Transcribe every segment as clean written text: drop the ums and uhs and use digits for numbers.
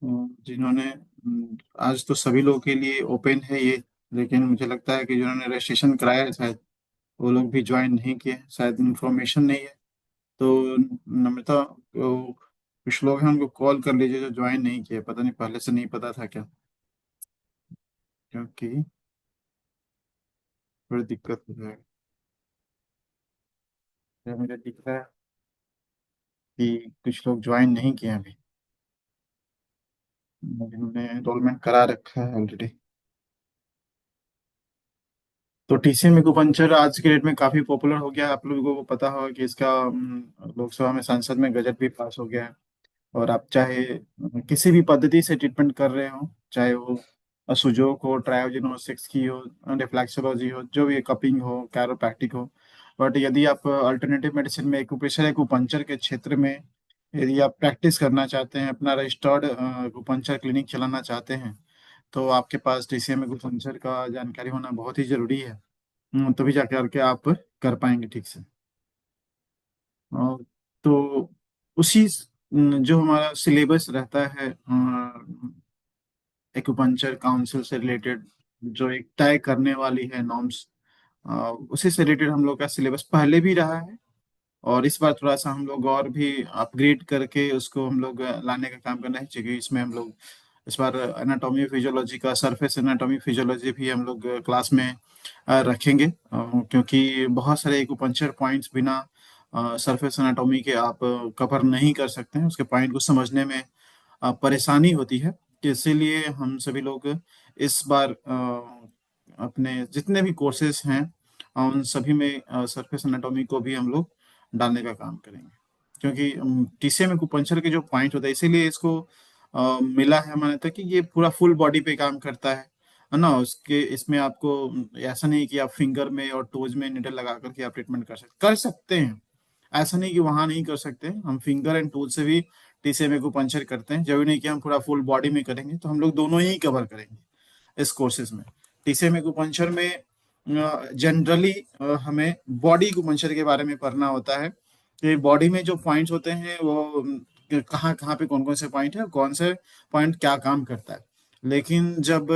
जिन्होंने आज तो सभी लोगों के लिए ओपन है ये। लेकिन मुझे लगता है कि जिन्होंने रजिस्ट्रेशन कराया है शायद वो लोग भी ज्वाइन नहीं किए, शायद इन्फॉर्मेशन नहीं है। तो नम्रता, कुछ लोग हैं उनको कॉल कर लीजिए जो ज्वाइन नहीं किए, पता नहीं पहले से नहीं पता था क्या, क्योंकि बड़ी दिक्कत हो जाएगी। तो मुझे दिख रहा है कि कुछ लोग ज्वाइन नहीं किए अभी, जिन्होंने एनरोलमेंट करा रखा है ऑलरेडी। तो टीसीएम एक्यूपंक्चर आज के डेट में काफी पॉपुलर हो गया है। आप लोगों को पता होगा कि इसका लोकसभा में संसद में गजट भी पास हो गया है। और आप चाहे किसी भी पद्धति से ट्रीटमेंट कर रहे हो, चाहे वो सुजोक हो, ट्रायोजन हो, सिक्स की हो, रिफ्लेक्सोलॉजी हो, जो भी कपिंग हो, कैरोप्रैक्टिक हो। बट यदि आप अल्टरनेटिव मेडिसिन में एक्यूप्रेशर एक्यूपंक्चर के क्षेत्र में यदि आप प्रैक्टिस करना चाहते हैं, अपना रजिस्टर्ड एक्यूपंक्चर क्लिनिक चलाना चाहते हैं, तो आपके पास टीसीएम एक्यूपंक्चर का जानकारी होना बहुत ही जरूरी है। तभी जाके करके आप कर पाएंगे ठीक से। और तो उसी जो हमारा सिलेबस रहता है एक्यूपंक्चर काउंसिल से रिलेटेड, जो एक तय करने वाली है नॉर्म्स, उसी से रिलेटेड हम लोग का सिलेबस पहले भी रहा है। और इस बार थोड़ा सा हम लोग और भी अपग्रेड करके उसको हम लोग लाने का काम करना है, क्योंकि इसमें हम लोग इस बार एनाटॉमी फिजियोलॉजी का, सरफेस एनाटॉमी फिजियोलॉजी भी हम लोग क्लास में रखेंगे, क्योंकि बहुत सारे एक्यूपंक्चर पॉइंट्स बिना सरफेस एनाटॉमी के आप कवर नहीं कर सकते हैं, उसके पॉइंट को समझने में परेशानी होती है। तो इसीलिए हम सभी लोग इस बार अपने जितने भी कोर्सेज हैं उन सभी में सरफेस एनाटॉमी को भी हम लोग डालने का काम करेंगे, क्योंकि टीसीएम एक्यूपंक्चर के जो पॉइंट होता है, इसीलिए इसको मिला है मान्यता कि ये पूरा फुल बॉडी पे काम करता है ना। उसके इसमें आपको ऐसा नहीं कि आप फिंगर में और टोज में निडल लगा करके आप ट्रीटमेंट कर सकते हैं। ऐसा नहीं कि वहां नहीं कर सकते, हम फिंगर एंड टोज से भी टीसीएम को पंचर करते हैं। जरूरी नहीं कि हम पूरा फुल बॉडी में करेंगे, तो हम लोग दोनों ही कवर करेंगे इस कोर्सेज में। टीसीएम एक्यूपंक्चर में जनरली हमें बॉडी एक्यूपंक्चर के बारे में पढ़ना होता है कि बॉडी में जो पॉइंट्स होते हैं वो कहाँ कहाँ पे कौन कौन से पॉइंट है, कौन से पॉइंट क्या काम करता है। लेकिन जब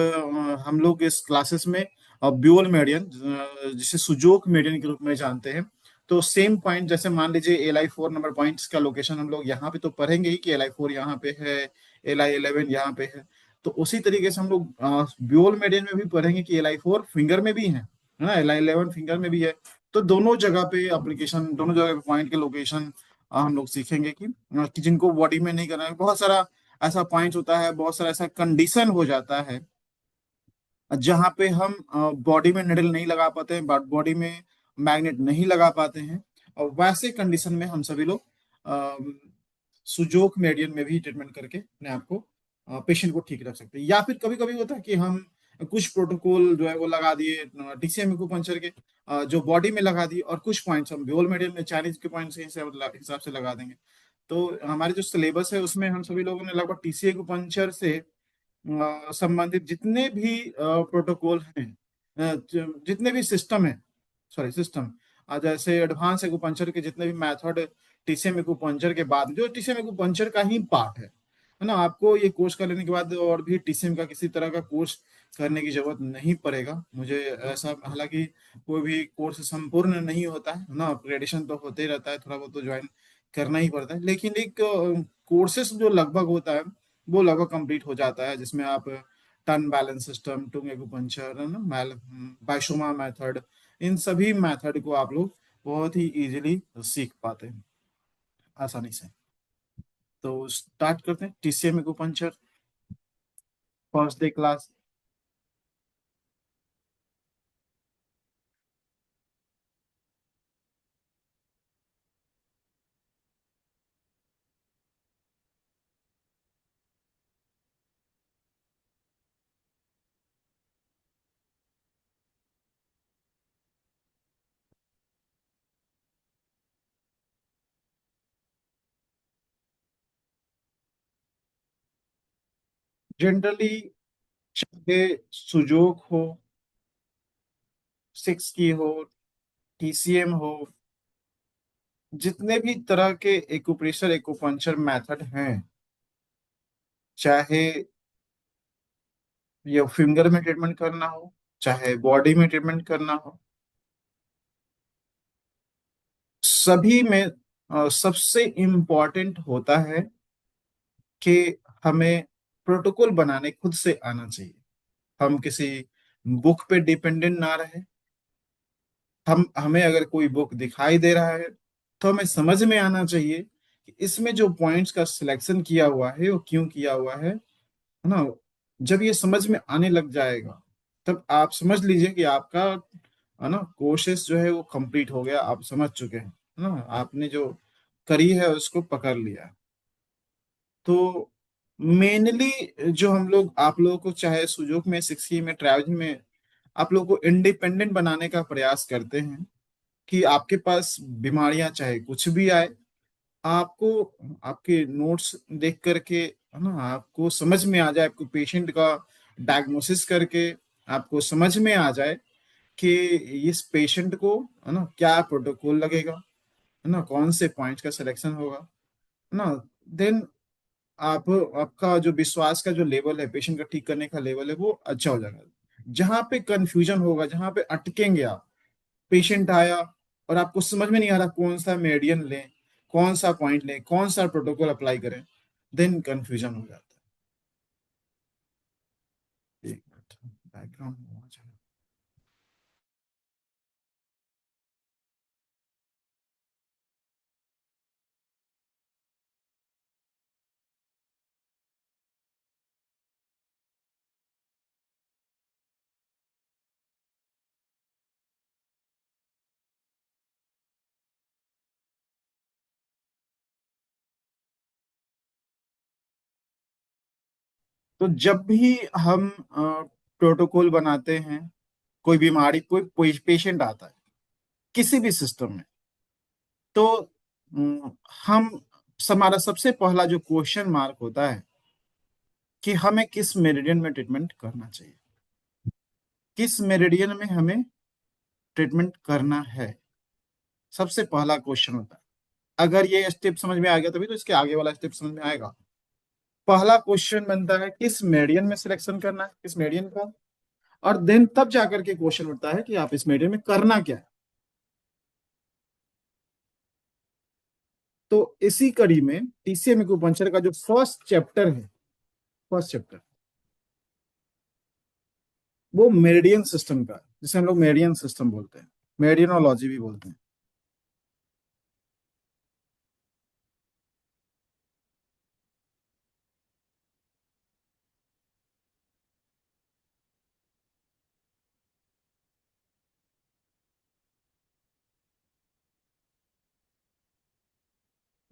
हम लोग इस क्लासेस में ब्यूअल मेडियन, जिसे सुजोक मेडियन के रूप में जानते हैं, तो सेम पॉइंट, जैसे मान लीजिए LI4 नंबर पॉइंट्स का लोकेशन हम लोग यहाँ पे तो पढ़ेंगे ही कि LI4 यहाँ पे है, LI11 यहाँ पे है। तो उसी तरीके से हम लोग ड्यूल मेडियन में भी पढ़ेंगे कि LI4 फिंगर में भी है ना, LI11 फिंगर में भी है। तो दोनों जगह पे एप्लीकेशन, दोनों जगह पे पॉइंट के लोकेशन हम लोग सीखेंगे कि जिनको बॉडी में नहीं करना है। बहुत सारा ऐसा पॉइंट होता है, बहुत सारा ऐसा कंडीशन हो जाता है जहाँ पे हम बॉडी में निडल नहीं लगा पाते हैं, बॉडी में मैग्नेट नहीं लगा पाते हैं। और वैसे कंडीशन में हम सभी लोग सुजोक मेडियन में भी ट्रीटमेंट करके अपने आप को, पेशेंट को ठीक रख सकते हैं। या फिर कभी कभी होता है कि हम कुछ प्रोटोकॉल जो है वो लगा दिए टीसीएम एक्यूपंक्चर के, जो बॉडी में लगा दिए, और कुछ पॉइंट्स हम ब्यूल मेडियन में चाइनीज के पॉइंट्स के हिसाब से लगा देंगे। तो हमारे जो सिलेबस है उसमें हम सभी लोगों ने लगभग टीसीए एक्यूपंक्चर से संबंधित जितने भी प्रोटोकॉल हैं, जितने भी सिस्टम है, सॉरी सिस्टम, जैसे एडवांस एक्यूपंक्चर के जितने भी मेथड टीसीएम एक्यूपंक्चर के बाद जो टीसीएम एक्यूपंक्चर का ही पार्ट है ना, आपको ये कोर्स कर लेने के बाद और भी टीसीएम का किसी तरह का कोर्स करने की जरूरत नहीं पड़ेगा मुझे ऐसा। हालांकि कोई भी कोर्स संपूर्ण नहीं होता है ना, अपग्रेडेशन तो होते ही रहता है, थोड़ा बहुत तो ज्वाइन करना ही पड़ता है। लेकिन एक कोर्सेस जो लगभग होता है वो लगभग कंप्लीट हो जाता है, जिसमें आप टर्न बैलेंस सिस्टम, टुंग एक्यूपंक्चर है ना, बाइशोमा मेथड, इन सभी मेथड को आप लोग बहुत ही इजीली सीख पाते हैं आसानी से। तो स्टार्ट करते हैं TCM acupuncture first day class. Generally चाहे सुजोक हो, सिक्स की हो, टीसीएम हो, जितने भी तरह के एक्यूप्रेशर एक्यूपंक्चर मेथड हैं, चाहे ये फिंगर में ट्रीटमेंट करना हो, चाहे बॉडी में ट्रीटमेंट करना हो, सभी में सबसे इम्पोर्टेंट होता है कि हमें प्रोटोकॉल बनाने खुद से आना चाहिए। हम किसी बुक पे डिपेंडेंट ना रहे। हम हमें अगर कोई बुक दिखाई दे रहा है तो हमें समझ में आना चाहिए कि इसमें जो पॉइंट्स का सिलेक्शन किया हुआ है वो क्यों किया हुआ है ना। जब ये समझ में आने लग जाएगा तब आप समझ लीजिए कि आपका है ना कोर्सेज जो है वो कंप्लीट हो गया, आप समझ चुके हैं है ना, आपने जो करी है उसको पकड़ लिया है। तो मेनली जो हम लोग आप लोगों को चाहे सुजोक में, सिक्सकी में, ट्रैवलिंग में आप लोगों को इंडिपेंडेंट बनाने का प्रयास करते हैं कि आपके पास बीमारियां चाहे कुछ भी आए, आपको आपके नोट्स देख करके है ना आपको समझ में आ जाए, आपको पेशेंट का डायग्नोसिस करके आपको समझ में आ जाए कि इस पेशेंट को है ना क्या प्रोटोकॉल लगेगा, है ना कौन से पॉइंट का सिलेक्शन होगा, है ना। देन आप आपका जो विश्वास का जो लेवल है, पेशेंट का ठीक करने का लेवल है, वो अच्छा हो जाएगा। जहां पे कंफ्यूजन होगा, जहां पे अटकेंगे आप, पेशेंट आया और आपको समझ में नहीं आ रहा कौन सा मेडियन लें, कौन सा पॉइंट लें, कौन सा प्रोटोकॉल अप्लाई करें, देन कंफ्यूजन हो जाता है। एक मिनट, बैकग्राउंड में आवाज आ रहा है। तो जब भी हम प्रोटोकॉल बनाते हैं, कोई बीमारी, कोई पेशेंट आता है किसी भी सिस्टम में, तो अम, हम हमारा सबसे पहला जो क्वेश्चन मार्क होता है कि हमें किस मेरिडियन में ट्रीटमेंट करना चाहिए, किस मेरिडियन में हमें ट्रीटमेंट करना है, सबसे पहला क्वेश्चन होता है। अगर ये स्टेप समझ में आ गया तभी तो इसके आगे वाला स्टेप समझ में आएगा। पहला क्वेश्चन बनता है किस मेडियन में सिलेक्शन करना है, किस मेडियन का, और देन तब जाकर के क्वेश्चन उठता है कि आप इस मेडियन में करना क्या है। तो इसी कड़ी में टीसीएम एक्यूपंक्चर का जो फर्स्ट चैप्टर है, फर्स्ट चैप्टर वो मेरिडियन सिस्टम का है, जिसे हम लोग मेरिडियन सिस्टम बोलते हैं, मेरिडियनोलॉजी भी बोलते हैं।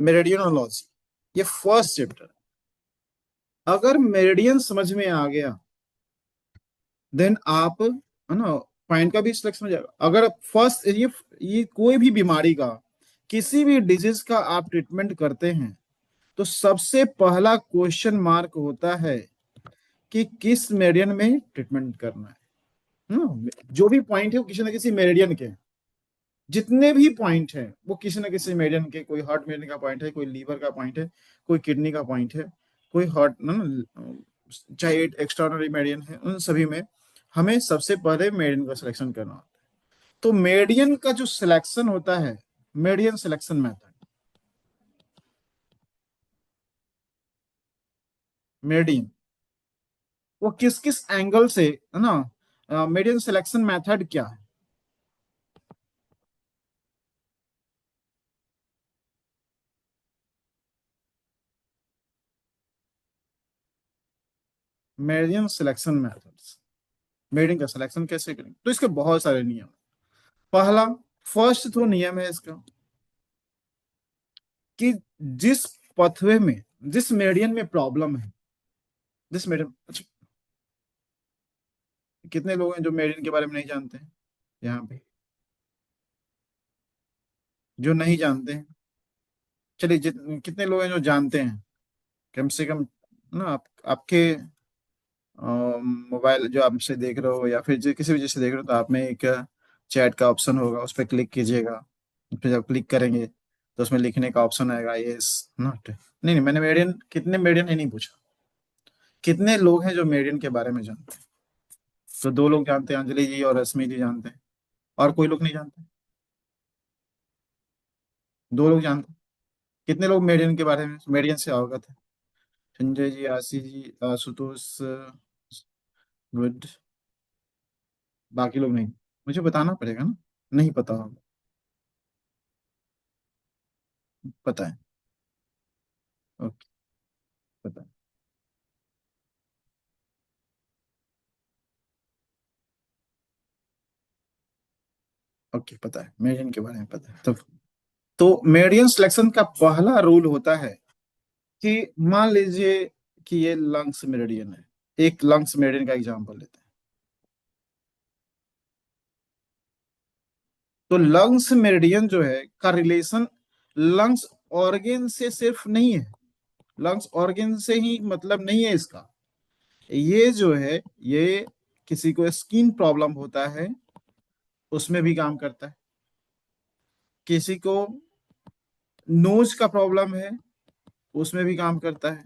मेरिडियनोलॉजी ये फर्स्ट चैप्टर। अगर मेरिडियन समझ में आ गया देन आप है ना पॉइंट का भी सिलेक्शन हो जाएगा। अगर फर्स्ट ये कोई भी बीमारी का, किसी भी डिजीज का आप ट्रीटमेंट करते हैं तो सबसे पहला क्वेश्चन मार्क होता है कि किस मेरिडियन में ट्रीटमेंट करना है ना। जो भी पॉइंट है वो किसी ना किसी मेरिडियन के हैं। जितने भी पॉइंट हैं वो किसी ना किसी मेरिडियन के, कोई हार्ट मेरिडियन का पॉइंट है, कोई लीवर का पॉइंट है, कोई किडनी का पॉइंट है, कोई हार्ट ना, चाहे एक्स्ट्राऑर्डिनरी मेरिडियन है, उन सभी में हमें सबसे पहले मेरिडियन का सिलेक्शन करना होता है। तो मेडियन का जो सिलेक्शन होता है, मेडियन सिलेक्शन मेथड, मेडियन वो किस किस एंगल से है ना, मेडियन सिलेक्शन मेथड क्या है। मेडियन सिलेक्शन मेथड्स, मेडियन का सिलेक्शन कैसे करेंगे, तो इसके बहुत सारे नियम हैं। पहला, फर्स्ट तो नियम है इसका कि जिस पथवे में, जिस मेडियन में प्रॉब्लम है, जिस मेडियन, अच्छा, कितने लोग हैं जो मेडियन के बारे में नहीं जानते हैं यहाँ पे, जो नहीं जानते हैं। चलिए कितने लोग हैं जो जानते हैं, कम से कम ना आपके मोबाइल जो आपसे देख रहे हो या फिर जो किसी वजह से देख रहे हो, तो आप में एक चैट का ऑप्शन होगा, उस पर क्लिक कीजिएगा। उस पर जब क्लिक करेंगे तो उसमें लिखने का ऑप्शन आएगा यस नॉट। नहीं नहीं, मैंने मीडियन कितने मीडियन है नहीं पूछा, कितने लोग हैं जो मेरिडियन के बारे में जानते हैं? तो दो लोग जानते हैं, अंजलि जी और रश्मि जी जानते हैं। और कोई लोग नहीं जानते? दो लोग जानते हैं। कितने लोग मेरिडियन के बारे में, मेरिडियन से अवगत है? संजय जी, आशीष जी, आशुतोष, गुड। बाकी लोग नहीं? मुझे बताना पड़ेगा ना। नहीं पता होगा। पता है। ओके। पता है। ओके, पता है, मेरिडियन के बारे में पता है। तो मेरिडियन सिलेक्शन का पहला रूल होता है कि मान लीजिए कि ये लंग्स मेरिडियन है। एक लंग्स मेरिडियन का एग्जांपल लेते हैं। तो लंग्स मेरिडियन जो है का रिलेशन लंग्स ऑर्गेन से सिर्फ नहीं है। लंग्स ऑर्गेन से ही मतलब नहीं है इसका। ये जो है, ये किसी को स्किन प्रॉब्लम होता है उसमें भी काम करता है। किसी को नोज का प्रॉब्लम है उसमें भी काम करता है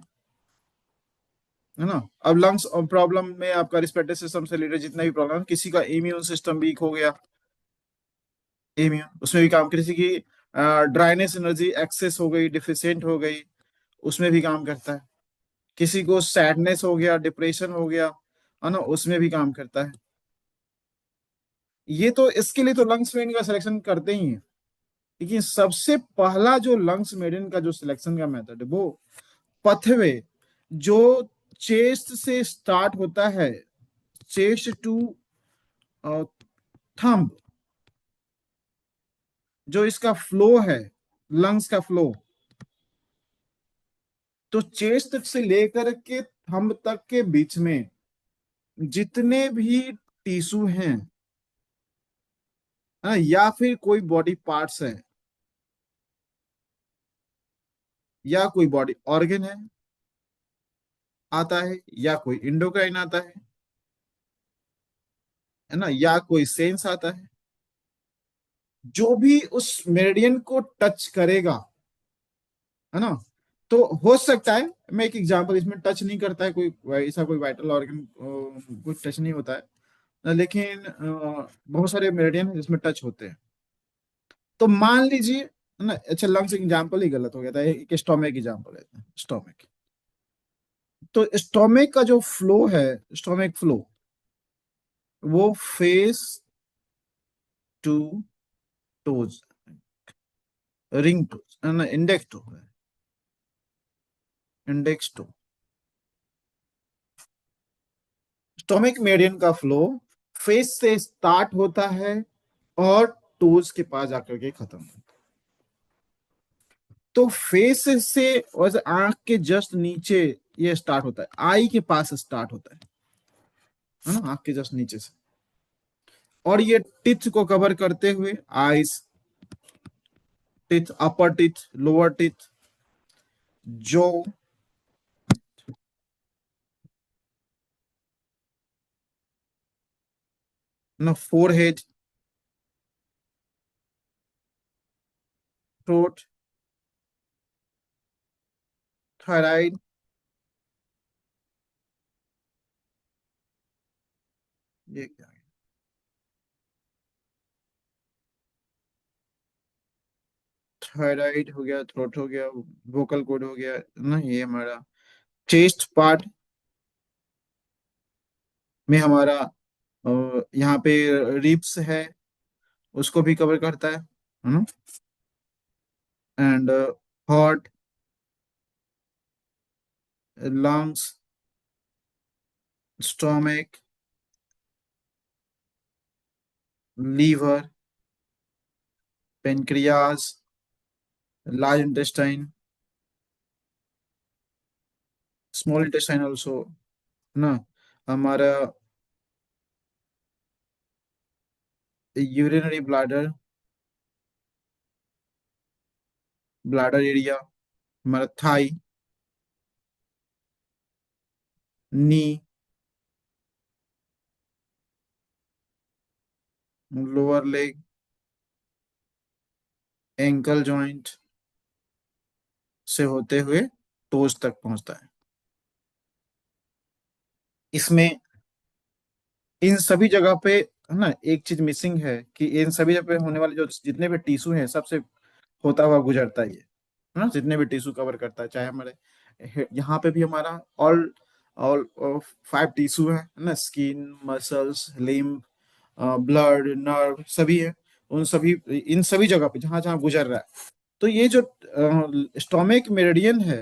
ना। अब लंग्स प्रॉब्लम में आपका रिस्पिरेटरी सिस्टम से रिलेटेड जितना भी प्रॉब्लम, किसी का इम्यून सिस्टम वीक हो गया, इम्यून उसमें भी काम, किसी की ड्राइनेस एनर्जी एक्सेस हो गई, डिफिशियंट हो गई, उसमें भी काम करता है। किसी को सैडनेस हो गया, डिप्रेशन हो गया, है ना, उसमें भी काम करता है। ये तो इसके लिए तो लंग्स मेडिन का सिलेक्शन करते ही हैं। लेकिन सबसे पहला जो लंग्स मेडिन का जो सिलेक्शन का मेथड है वो पथवे जो चेस्ट से स्टार्ट होता है, चेस्ट टू थंब, जो इसका फ्लो है, लंग्स का फ्लो, तो चेस्ट से लेकर के थंब तक के बीच में जितने भी टिश्यू हैं, या फिर कोई बॉडी पार्ट्स है, या कोई बॉडी ऑर्गन आता है, या कोई इंडोक्राइन आता है ना, या कोई सेंस आता है, जो भी उस मेरिडियन को टच करेगा, है ना। तो हो सकता है, मैं एक एग्जांपल, इसमें टच नहीं करता है कोई ऐसा कोई वाइटल ऑर्गन, कुछ टच नहीं होता है, लेकिन बहुत सारे मेरिडियन है जिसमें टच होते हैं। तो मान लीजिए, है ना, अच्छा लंग्स एग्जांपल ही गलत हो गया था, एक स्टोमिक एग्जांपल है, स्टोमिक। तो स्टोमिक का जो फ्लो है, स्टोमिक फ्लो, वो face to toes, ring toes, है ना, इंडेक्स टो है, इंडेक्स टो। स्टोमिक मेरिडियन का फ्लो फेस से स्टार्ट होता है और टोज के पास जाकर के खत्म होता है। तो फेस से और आंख के जस्ट नीचे ये स्टार्ट होता है, आई के पास स्टार्ट होता है ना, आंख के जस्ट नीचे से। और ये टिथ को कवर करते हुए आईज, टिथ, अपर टिथ, लोअर टिथ, जो, ना, फोरहेड, थ्रोट, थायराइड, ये क्या है, थायराइड हो गया, थ्रोट हो गया, वोकल कॉर्ड हो गया ना, ये हमारा चेस्ट पार्ट में हमारा यहाँ पे रिब्स है, उसको भी कवर करता है ना। And heart, lungs, stomach, liver, pancreas, large intestine, small intestine also, ना, हमारा यूरिनरी ब्लैडर, ब्लैडर एरिया, हमारा thigh, knee, lower leg, ankle joint से होते हुए टोज तक पहुंचता है। इसमें इन सभी जगह पे है ना एक चीज मिसिंग है कि इन सभी जगह पे होने वाले जो जितने भी टिश्यू हैं सबसे होता हुआ गुजरता है ये, है ना, जितने भी टिश्यू कवर करता है, चाहे हमारे यहाँ पे भी हमारा ऑल ऑल 5 टिश्यू है ना, skin, muscles, limb, blood, nerve सभी है। उन सभी इन सभी जगह पे जहां जहां गुजर रहा है, तो ये जो स्टोमिक मेरिडियन है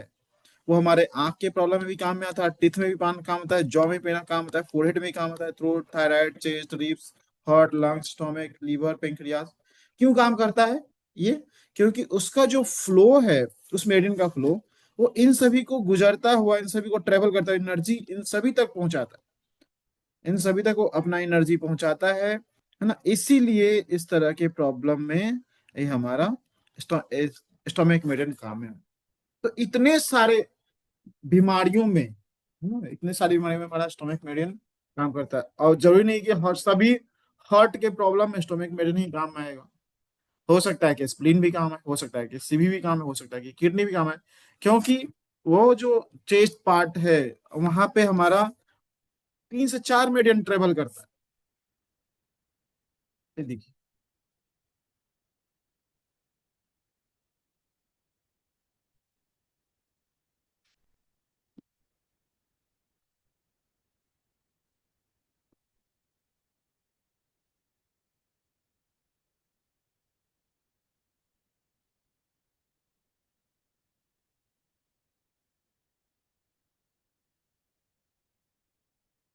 वो हमारे आंख के प्रॉब्लम में भी काम में आता है, टीथ में भी काम आता है, जॉ में भी काम आता है, फोरहेड में भी काम आता है, throat, thyroid, chest, ribs, heart, lungs, stomach, liver, pancreas. क्यों काम करता है ये? क्योंकि उसका जो फ्लो है, उस मेडिसिन का फ्लो, वो इन सभी को गुजरता हुआ, इन सभी को ट्रेवल करता है, एनर्जी इन सभी तक पहुंचाता है, इन सभी तक वो अपना एनर्जी पहुंचाता है ना। इसीलिए इस तरह के प्रॉब्लम में ये हमारा स्टोमक मेडिसिन काम है। तो इतने सारे बीमारियों में, इतने सारी बीमारियों में हमारा स्टोमक मेडियन काम करता है। और जरूरी नहीं कि हर सभी हार्ट के प्रॉब्लम में स्टोमक मेडियन ही काम में आएगा। हो सकता है कि स्प्लीन भी काम है, हो सकता है कि सीवी भी काम है, हो सकता है कि किडनी भी काम है। क्योंकि वो जो चेस्ट पार्ट है वहां पे हमारा 3 से 4 मेडियन ट्रेवल करता है। ये देखिए,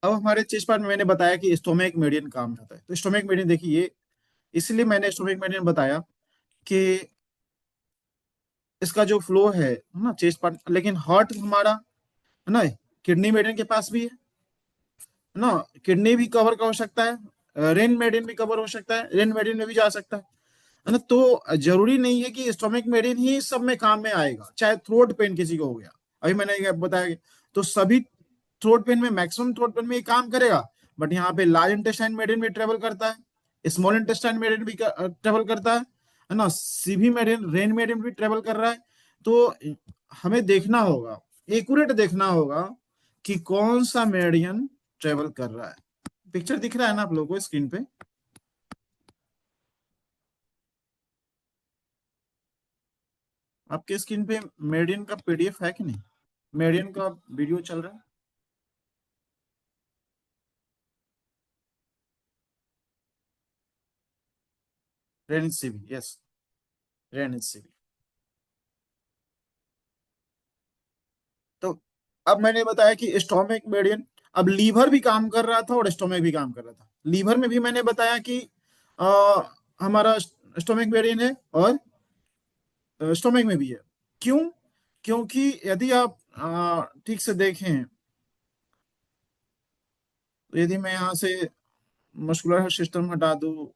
अब हमारे चेस्ट पार्ट में मैंने बताया कि स्टोमक मेडियन काम करता है। तो स्टोमक मेडियन देखिए ये, इसलिए मैंने स्टोमक मेडियन बताया कि इसका जो फ्लो है ना चेस्ट पार्ट, लेकिन हार्ट हमारा है ना किडनी मेडियन के पास भी है ना। किडनी भी कवर हो सकता है, रेन मेडियन भी कवर हो सकता है, रेन मेडियन में भी जा सकता है ना। तो जरूरी नहीं है कि स्टोमक मेडियन ही सब में काम में आएगा। चाहे थ्रोट पेन किसी को हो गया, अभी मैंने ये बताया, तो सभी थ्रोट पेन में, मैक्सिमम थ्रोट पेन में ये काम करेगा। बट यहाँ पे लार्ज इंटेस्टाइन मेडियन भी ट्रेवल करता है, स्मॉल इंटेस्टाइन मेडियन भी ट्रेवल करता है ना, सीवी मेडियन, रेन मेडियन भी ट्रेवल कर रहा है। तो हमें देखना होगा, एक्यूरेट देखना होगा कि कौन सा मेडियन ट्रेवल कर रहा है। पिक्चर दिख रहा है ना आप लोगों को स्क्रीन पे? आपके स्क्रीन पे मेडियन का पीडीएफ है कि नहीं? मेडियन का वीडियो चल रहा है? रेनिस सीवी, यस, रेनिस सीवी। तो अब मैंने बताया कि स्टोमिक मेडियन, अब लीवर भी काम कर रहा था और स्टोमिक भी काम कर रहा था। लीवर में भी मैंने बताया कि आ, हमारा स्टोमिक मेडियन है और स्टोमिक में भी है। क्यों? क्योंकि यदि आप ठीक से देखें, तो यदि मैं यहाँ से मस्कुलर सिस्टम हटा दूं,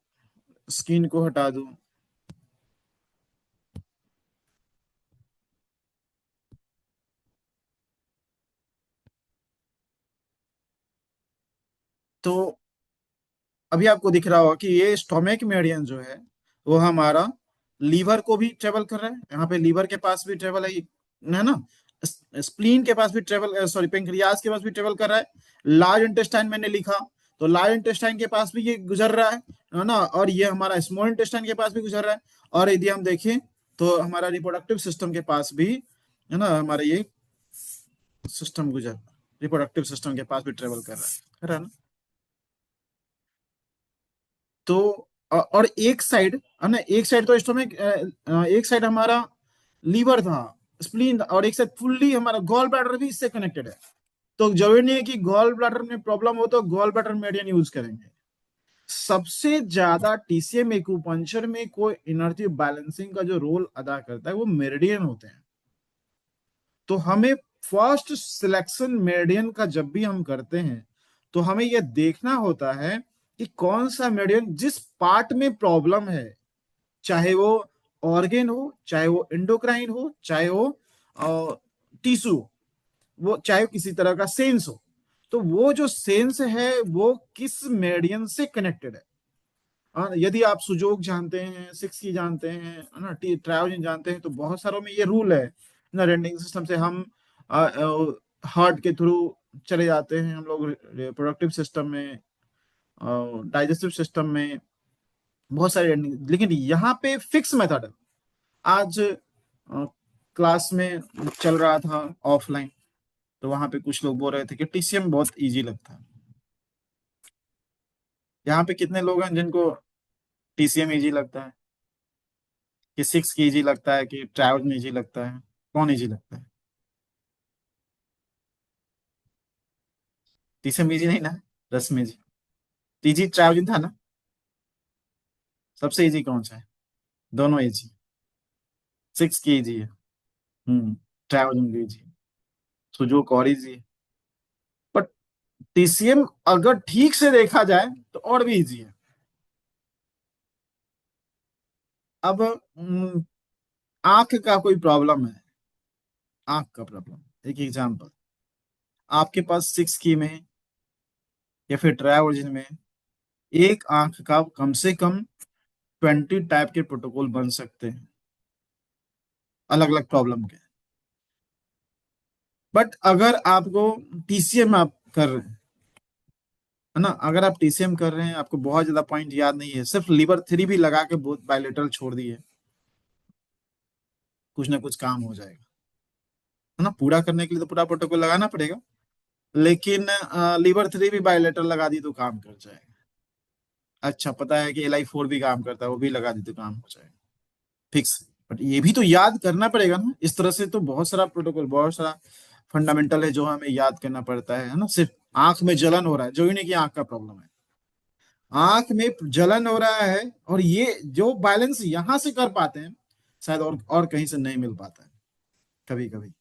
स्किन को हटा दूं, तो अभी आपको दिख रहा होगा कि ये स्टोमिक मेडियन जो है वो हमारा लीवर को भी ट्रेवल कर रहा है। यहाँ पे लीवर के पास भी ट्रेवल है ना, स्प्लीन के पास भी ट्रेवल, सॉरी, पेंक्रियाज के पास भी ट्रेवल कर रहा है। लार्ज इंटेस्टाइन मैंने लिखा, तो लार्ज इंटेस्टाइन के पास भी ये गुजर रहा है ना, और ये हमारा स्मॉल इंटेस्टाइन के पास भी गुजर रहा है। और यदि हम देखें तो हमारा रिप्रोडक्टिव सिस्टम के पास भी है ना, हमारा ये सिस्टम गुजर, रिप्रोडक्टिव सिस्टम के पास भी ट्रेवल कर रहा है ना। तो और एक साइड है ना, एक साइड तो स्टोमक, एक साइड हमारा लीवर था, स्प्लीन था, और एक साइड फुल्ली हमारा गॉल ब्लैडर भी इससे कनेक्टेड है। तो जरूरी नहीं है कि गॉल ब्लैडर में प्रॉब्लम हो तो गॉल ब्लैडर मेडियन यूज करेंगे। सबसे ज्यादा टीसीएम एक्यूपंक्चर में कोई एनर्जी बैलेंसिंग का जो रोल अदा करता है वो मेरिडियन होते हैं। तो हमें फर्स्ट सिलेक्शन मेरिडियन का जब भी हम करते हैं, तो हमें यह देखना होता है कि कौन सा मेरिडियन जिस पार्ट में प्रॉब्लम है, चाहे वो ऑर्गेन हो, चाहे वो एंडोक्राइन हो, चाहे वो टिश्यू, वो चाहे किसी तरह का सेंस हो, तो वो जो सेंस है वो किस मेरिडियन से कनेक्टेड है। यदि आप सुजोग जानते हैं, सिक्स की जानते हैं, है ना, ट्रायोजन जानते हैं, तो बहुत सारों में ये रूल है ना, रेंडिंग सिस्टम से हम हार्ट के थ्रू चले जाते हैं हम लोग रिप्रोडक्टिव सिस्टम में, डाइजेस्टिव सिस्टम में, बहुत सारे लेकिन यहाँ पे फिक्स मेथड है। आज क्लास में चल रहा था ऑफलाइन, तो वहां पे कुछ लोग बोल रहे थे कि टीसीएम बहुत इजी लगता है। यहाँ पे कितने लोग हैं जिनको टीसीएम इजी लगता है, कि सिक्स की इजी लगता है, कि ट्रैवल में इजी लगता है? कौन इजी लगता है? टीसीएम इजी नहीं ना, रस में इजी। इजी ट्रैवलिंग था ना। सबसे इजी कौन सा है? दोनों इजी। सिक्स की इजी है। ट्रैवलिंग भी इजी है। सुजोक और इजी है। बट टीसीएम अगर ठीक से देखा जाए तो और भी इजी है। अब आंख का कोई प्रॉब्लम है, आंख का प्रॉब्लम, एक एग्जांपल, आपके पास सिक्स की में या फिर ट्राई में एक आंख का कम से कम 20 टाइप के प्रोटोकॉल बन सकते हैं, अलग अलग प्रॉब्लम के। बट अगर आपको टीसीएम आप कर रहे हैं, है ना, अगर आप टीसीएम कर रहे हैं, आपको बहुत ज्यादा पॉइंट याद नहीं है, सिर्फ लीवर थ्री भी लगा के बहुत बायलेटरल छोड़ दिए, कुछ ना कुछ काम हो जाएगा, है ना। पूरा करने के लिए तो पूरा प्रोटोकॉल लगाना पड़ेगा, लेकिन लीवर थ्री भी बायलेटरल लगा दी तो काम कर जाएगा। अच्छा, पता है कि LI4 भी काम करता है, वो भी लगा दी तो काम हो जाएगा, फिक्स। बट ये भी तो याद करना पड़ेगा ना। इस तरह से तो बहुत सारा प्रोटोकॉल, बहुत सारा फंडामेंटल है जो हमें याद करना पड़ता है ना। सिर्फ आंख में जलन हो रहा है, जो ही नहीं कि आंख का प्रॉब्लम है, आंख में जलन हो रहा है, और ये जो बैलेंस यहां से कर पाते हैं शायद और कहीं से नहीं मिल पाता है। कभी कभी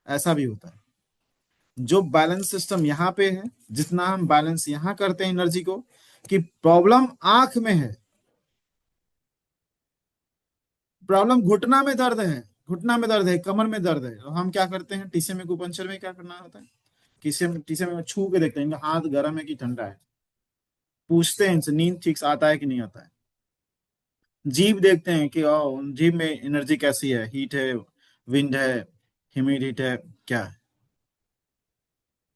ऐसा भी होता है, जो बैलेंस सिस्टम यहाँ पे है, जितना हम बैलेंस यहाँ करते हैं एनर्जी को, कि प्रॉब्लम आंख में है, प्रॉब्लम घुटना में दर्द है, घुटना में दर्द है, कमर में दर्द है, तो हम क्या करते हैं, टीसीएम एक्यूपंक्चर में क्या करना होता है, टीसीएम टीसीएम में छू के देखते हैं इनका हाथ गर्म है कि ठंडा है, पूछते हैं इनसे नींद ठीक से आता है कि नहीं आता है, जीभ देखते हैं कि जीभ में एनर्जी कैसी है, हीट है, विंड है, ह्यूमिड हीट है, क्या है।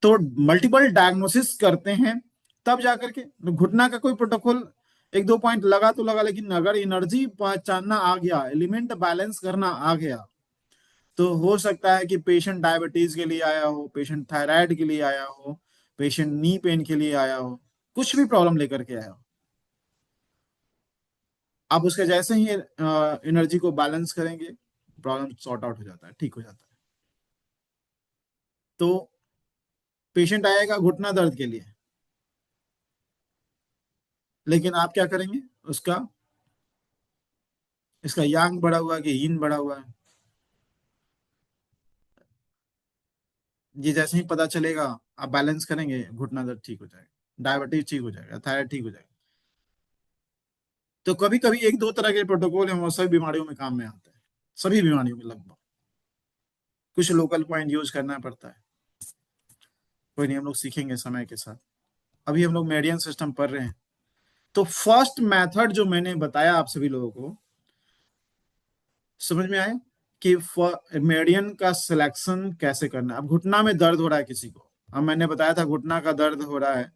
तो मल्टीपल डायग्नोसिस करते हैं, तब जाकर के घुटना का कोई प्रोटोकॉल एक दो पॉइंट लगा तो लगा, लेकिन अगर एनर्जी पहचानना आ गया, एलिमेंट बैलेंस करना आ गया, तो हो सकता है कि पेशेंट डायबिटीज के लिए आया हो, पेशेंट थायराइड के लिए आया हो, पेशेंट नी पेन के लिए आया हो, कुछ भी प्रॉब्लम लेकर के आया हो, आप उसके जैसे ही एनर्जी को बैलेंस करेंगे, प्रॉब्लम सॉर्ट आउट हो जाता है, ठीक हो जाता है। तो पेशेंट आएगा घुटना दर्द के लिए, लेकिन आप क्या करेंगे, उसका, इसका यांग बढ़ा हुआ है कि यीन बढ़ा हुआ है, ये जैसे ही पता चलेगा, आप बैलेंस करेंगे, घुटना दर्द ठीक हो जाएगा, डायबिटीज ठीक हो जाएगा, थायराइड ठीक हो जाएगा। तो कभी कभी एक दो तरह के प्रोटोकॉल हैं, वो सभी बीमारियों में काम में आते हैं, सभी बीमारियों में लगभग। कुछ लोकल पॉइंट यूज करना पड़ता है, कोई नहीं, हम लोग सीखेंगे समय के साथ। अभी हम लोग मेडियन सिस्टम पढ़ रहे हैं। तो फर्स्ट मेथड जो मैंने बताया आप सभी लोगों को, समझ में आया कि मेडियन का सिलेक्शन कैसे करना है। अब घुटना में दर्द हो रहा है किसी को, अब मैंने बताया था घुटना का दर्द हो रहा है,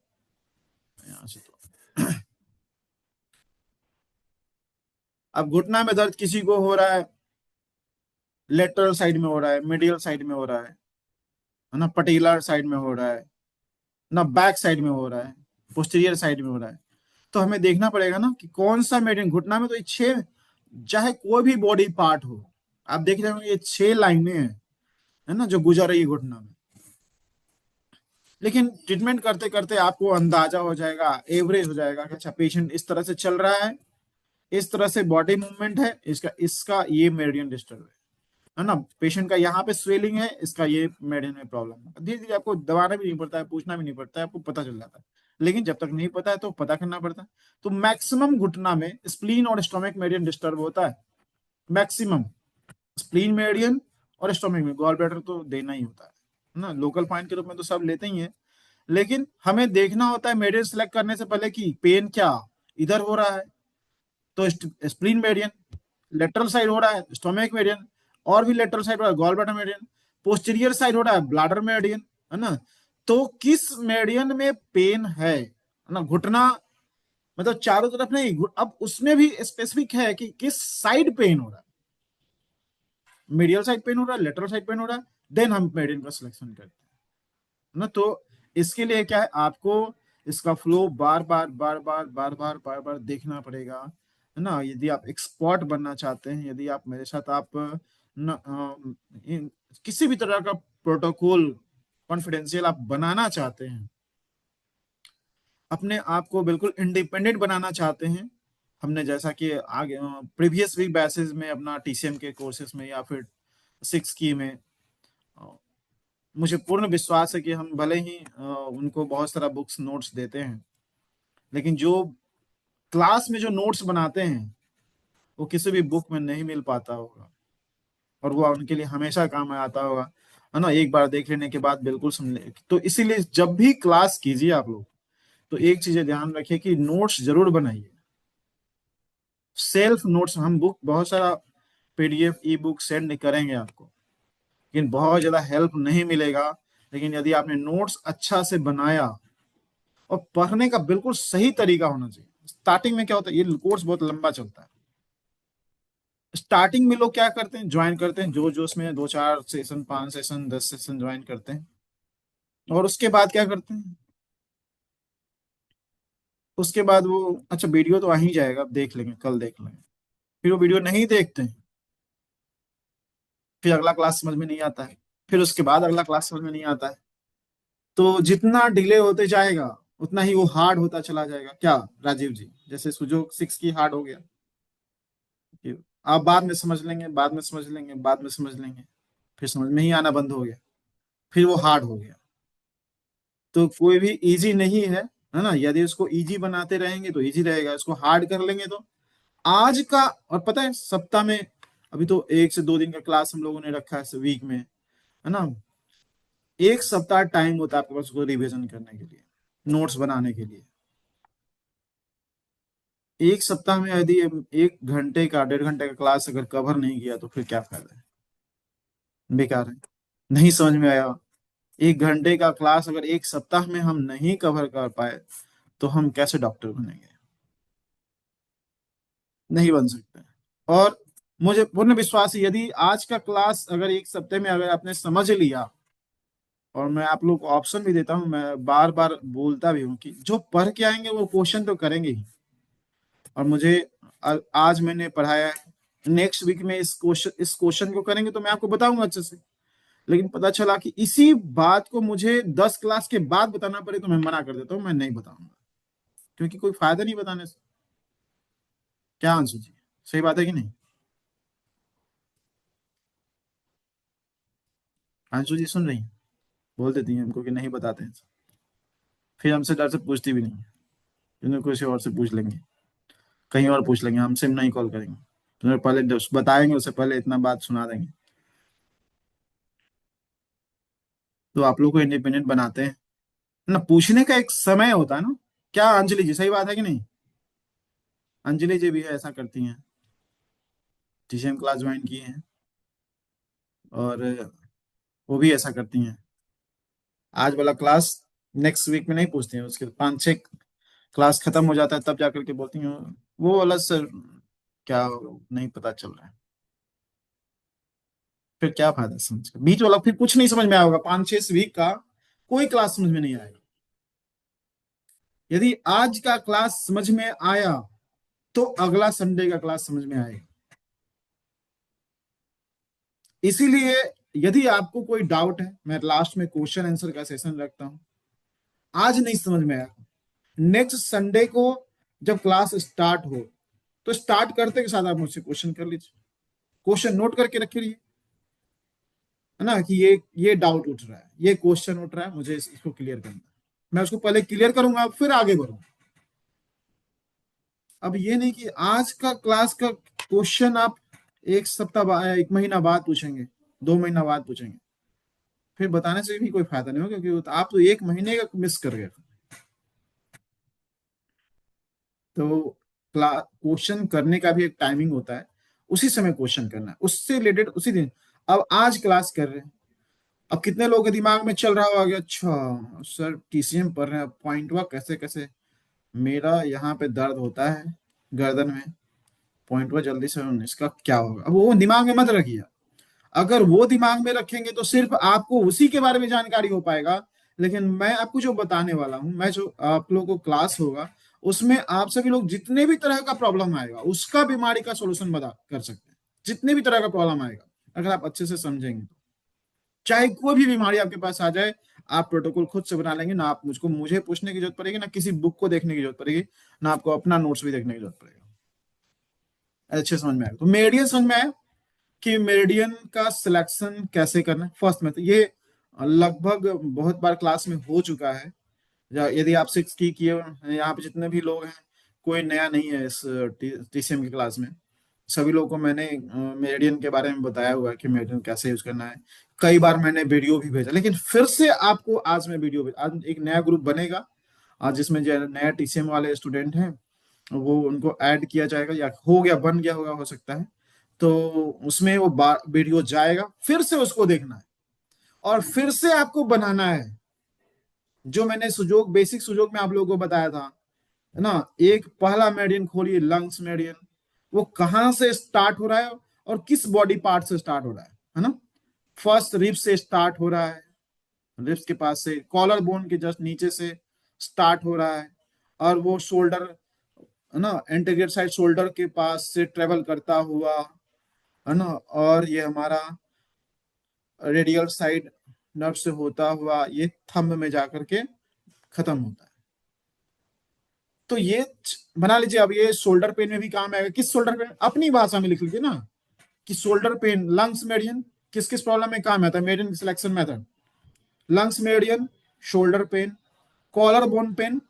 यहाँ से तो अब घुटना में दर्द किसी को हो रहा है, लेटरल साइड में हो रहा है, मीडियल साइड में हो रहा है ना, पटिकुलर साइड में हो रहा है ना, बैक साइड में हो रहा है, पोस्टीरियर साइड में हो रहा है। तो हमें देखना पड़ेगा ना कि कौन सा मेडियन, घुटना में तो ये छह, चाहे कोई भी बॉडी पार्ट हो, आप देख रहे हो ये छह लाइनें हैं, है ना, जो गुजर रही है घुटना में। लेकिन ट्रीटमेंट करते करते आपको अंदाजा हो जाएगा, एवरेज हो जाएगा कि अच्छा पेशेंट इस तरह से चल रहा है, इस तरह से बॉडी मूवमेंट है, इसका इसका ये मेरिडियन डिस्टर्ब है ना, पेशेंट का यहाँ पे स्वेलिंग है, इसका ये मेरिडियन में प्रॉब्लम है। धीरे धीरे आपको दबाना भी नहीं पड़ता है, पूछना भी नहीं पड़ता है, आपको पता चल जाता है। लेकिन जब तक नहीं पता है तो पता करना पड़ता है। तो मैक्सिमम घुटना में स्प्लीन और स्टोमिक मेरिडियन डिस्टर्ब होता है, मैक्सिमम स्प्लीन मेरिडियन और स्टोमिक में, गॉल ब्लैडर तो देना ही होता है ना, लोकल पॉइंट के रूप में तो सब लेते ही है। लेकिन हमें देखना होता है मेडियन सेलेक्ट करने से पहले कि पेन क्या इधर हो रहा है, तो स्प्लीन मेडियन, लेटरल साइड हो रहा है स्टोमिक मेडियन, और भी लेटरल साइड हो रहा है gall bladder median, posterior side हो रहा है ब्लैडर मेडियन, है ना। तो किस मेडियन में पेन है ना, घुटना मतलब चारों तरफ नहीं, अब उसमें भी स्पेसिफिक है कि किस साइड पेन हो रहा है, मीडियल साइड पेन हो रहा है, लेटरल साइड पेन हो रहा है, देन हम मेडियन का सिलेक्शन करते हैं ना। तो इसके लिए क्या है, आपको इसका फ्लो बार बार बार बार बार बार बार बार देखना पड़ेगा, है ना। यदि आप एक्सपर्ट बनना चाहते हैं, यदि आप मेरे साथ आप न, किसी भी तरह का प्रोटोकॉल कॉन्फिडेंशियल आप बनाना चाहते हैं, अपने आप को बिल्कुल इंडिपेंडेंट बनाना चाहते हैं, हमने जैसा कि आगे प्रीवियस वीक बैसेस में अपना टीसीएम के कोर्सेज में या फिर सिक्स की में, अ, मुझे पूर्ण विश्वास है कि हम भले ही उनको बहुत सारा बुक्स नोट्स देते हैं, लेकिन जो क्लास में जो नोट्स बनाते हैं वो किसी भी बुक में नहीं मिल पाता होगा, और वो उनके लिए हमेशा काम में आता होगा, है ना। एक बार देख लेने के बाद बिल्कुल समझ, तो इसीलिए जब भी क्लास कीजिए आप लोग, तो एक चीज ध्यान रखिए कि नोट्स जरूर बनाइए, सेल्फ नोट्स। हम बुक बहुत सारा पीडीएफ ई बुक सेंड करेंगे आपको, लेकिन बहुत ज्यादा हेल्प नहीं मिलेगा। लेकिन यदि आपने नोट्स अच्छा से बनाया, और पढ़ने का बिल्कुल सही तरीका होना चाहिए। स्टार्टिंग में क्या होता है, ये कोर्स बहुत लंबा चलता है, स्टार्टिंग में लोग क्या करते हैं, ज्वाइन करते हैं जो जो उसमें 2 4 सेशन, 5 सेशन, 10 सेशन ज्वाइन करते हैं, और उसके बाद क्या करते हैं, उसके बाद वो अच्छा वीडियो तो आ ही जाएगा, अब देख लेंगे, कल देख लेंगे, फिर वो वीडियो नहीं देखते हैं, फिर अगला क्लास समझ में नहीं आता है, फिर उसके बाद अगला क्लास समझ में नहीं आता है। तो जितना डिले होते जाएगा उतना ही वो हार्ड होता चला जाएगा, क्या राजीव जी, जैसे सुजोग 6 की हार्ड हो गया कि आप बाद में समझ लेंगे, बाद में समझ लेंगे, बाद में समझ लेंगे, फिर समझ में ही आना बंद हो गया, फिर वो हार्ड हो गया। तो कोई भी इजी नहीं है ना। यदि उसको इजी बनाते रहेंगे तो इजी रहेगा, इसको हार्ड कर लेंगे तो आज का, और पता है सप्ताह में अभी तो 1 से 2 दिन का क्लास हम लोगों ने रखा है वीक में, है ना। एक सप्ताह टाइम होता है आपके पास उसको रिविजन करने के लिए, नोट्स बनाने के लिए। एक सप्ताह में यदि 1 घंटे का 1.5 घंटे का क्लास अगर कवर नहीं किया तो फिर क्या फायदा है, बेकार है। नहीं समझ में आया, 1 घंटे का क्लास अगर एक सप्ताह में हम नहीं कवर कर पाए, तो हम कैसे डॉक्टर बनेंगे, नहीं बन सकते। और मुझे पूर्ण विश्वास है, यदि आज का क्लास अगर एक सप्ताह में अगर आपने समझ लिया, और मैं आप लोग को ऑप्शन भी देता हूँ, मैं बार बार बोलता भी हूँ कि जो पढ़ के आएंगे वो क्वेश्चन तो करेंगे ही, और मुझे आज मैंने पढ़ाया है, नेक्स्ट वीक में इस क्वेश्चन को करेंगे तो मैं आपको बताऊंगा अच्छे से। लेकिन पता चला कि इसी बात को मुझे 10 क्लास के बाद बताना पड़े तो मैं मना कर देता हूँ, मैं नहीं बताऊंगा, क्योंकि कोई फायदा नहीं बताने से। क्या आंसू जी, सही बात है कि नहीं। आंसू जी सुन रही हैं, बोल देती हैं हमको कि नहीं बताते हैं, फिर हमसे डर से पूछती भी नहीं है, इन्हें किसी और से पूछ लेंगे, कहीं और पूछ लेंगे, हमसे नहीं कॉल करेंगे, तुम्हें पहले बताएंगे, उससे पहले इतना बात सुना देंगे। तो आप लोग को इंडिपेंडेंट बनाते हैं ना, पूछने का एक समय होता है ना। क्या अंजलि जी, सही बात है कि नहीं। अंजलि जी भी है, ऐसा करती हैं, टीसीएम क्लास ज्वाइन की हैं, और वो भी ऐसा करती हैं। आज वाला क्लास नेक्स्ट वीक में नहीं पूछती हैं, उसके 5 6 क्लास खत्म हो जाता है तब जाकर के बोलती हैं वो वाला सर, क्या नहीं पता चल रहा है। फिर क्या फायदा समझ का, बीच वाला फिर कुछ नहीं समझ में आएगा, 5 6 वीक का कोई क्लास समझ में नहीं आएगा। यदि आज का क्लास समझ में आया तो अगला संडे का क्लास समझ में आएगा। इसीलिए यदि आपको कोई डाउट है, मैं लास्ट में क्वेश्चन आंसर का सेशन रखता हूं, आज नहीं समझ में आया, नेक्स्ट संडे को जब क्लास स्टार्ट हो, तो स्टार्ट करते के साथ आप मुझसे क्वेश्चन कर लीजिए, क्वेश्चन नोट करके रखिए, है ना, कि ये डाउट उठ रहा है, ये क्वेश्चन उठ रहा है, मुझे इसको क्लियर करना है। मैं उसको पहले क्लियर करूंगा फिर आगे बढ़ूंगा। अब ये नहीं कि आज का क्लास का क्वेश्चन आप एक सप्ताह बाद, 1 महीना बाद पूछेंगे, 2 महीना बाद पूछेंगे, फिर बताने से भी कोई फायदा नहीं होगा, क्योंकि आप तो 1 महीने का मिस कर गए। तो क्वेश्चन करने का भी एक टाइमिंग होता है, उसी समय क्वेश्चन करना है, उससे रिलेटेड उसी दिन। अब आज क्लास कर रहे हैं, अब कितने लोगों के दिमाग में चल रहा होगा कि अच्छा सर टीसीएम पढ़ रहे हैं, पॉइंटवा कैसे कैसे, मेरा यहाँ पे दर्द होता है गर्दन में, पॉइंटवा जल्दी से इसका क्या होगा, अब वो दिमाग में मत रखिए। अगर वो दिमाग में रखेंगे तो सिर्फ आपको उसी के बारे में जानकारी हो पाएगा। लेकिन मैं आपको जो बताने वाला हूं, मैं जो आप लोगों को क्लास होगा, उसमें आप सभी लोग जितने भी तरह का प्रॉब्लम आएगा उसका बीमारी का सोल्यूशन बता कर सकते हैं। जितने भी तरह का प्रॉब्लम आएगा अगर आप अच्छे से समझेंगे तो, चाहे कोई भी बीमारी आपके पास आ जाए, आप प्रोटोकॉल खुद से बना लेंगे ना। आप मुझे पूछने की जरूरत पड़ेगी, ना किसी बुक को देखने की जरूरत पड़ेगी, ना आपको अपना नोट्स भी देखने की जरूरत पड़ेगा। अच्छे समझ में आएगा। तो मेरिडियन समझ में आया कि मेरिडियन का सिलेक्शन कैसे करना है। फर्स्ट में तो ये लगभग बहुत बार क्लास में हो चुका है। यदि आप सिक्स की किए, यहाँ पे जितने भी लोग हैं कोई नया नहीं है इस टीसीएम की क्लास में। सभी लोगों को मैंने मेरिडियन के बारे में बताया हुआ है कि मेरिडियन कैसे यूज करना है। कई बार मैंने वीडियो भी भेजा, लेकिन फिर से आपको आज मैं वीडियो आज एक नया ग्रुप बनेगा, आज जिसमें जो नया टीसीएम वाले स्टूडेंट हैं वो उनको ऐड किया जाएगा, या हो गया बन गया होगा हो सकता है। तो उसमें वो वीडियो जाएगा, फिर से उसको देखना है और फिर से आपको बनाना है जो मैंने सुजोग बेसिक सुजोग में आप लोगों को बताया था, है ना। एक पहला मेरिडियन खोलिए, लंग्स मेरिडियन, वो कहां से स्टार्ट हो रहा है और किस बॉडी पार्ट से स्टार्ट हो रहा है ना। फर्स्ट रिब्स से स्टार्ट हो रहा है, रिब्स के पास से, कॉलर बोन के जस्ट नीचे से स्टार्ट हो रहा है, और वो शोल्डर, है ना, एंटीरियर साइड शोल्डर के पास से ट्रेवल करता हुआ, है ना, और ये हमारा रेडियल साइड नर्व से होता हुआ ये थंब में जाकर के खत्म होता है। तो ये बना लीजिए। अब ये शोल्डर पेन में भी काम आएगा। किस शोल्डर पेन, अपनी भाषा में लिख लीजिए ना कि शोल्डर पेन, लंग्स मेरिडियन किस किस प्रॉब्लम में काम आता है, meridian selection method. Lungs meridian, shoulder pain, collar bone pain,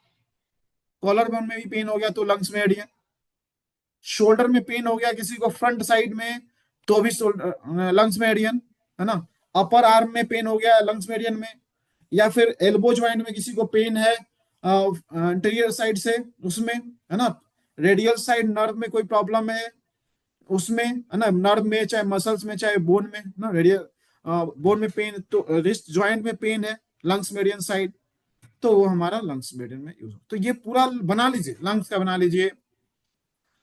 collar bone में भी पेन हो गया तो लंग्स मेरिडियन। शोल्डर में पेन हो गया किसी को फ्रंट साइड में तो भी लंग्स मेरिडियन, है ना। अपर आर्म में पेन हो गया लंग्स मेरिडियन में, या फिर एल्बो ज्वाइंट में किसी को पेन है इंटीरियर साइड से उसमें, है ना। रेडियल साइड नर्व में कोई प्रॉब्लम है उसमें, है ना, नर्व में चाहे मसल्स में चाहे बोन में ना, रेडियल बोन में पेन, तो रिस्ट ज्वाइंट में पेन है लंग्स मेरिडियन साइड, तो वो हमारा लंग्स मेरिडियन में यूज हो। तो ये पूरा बना लीजिए, लंग्स का बना लीजिए।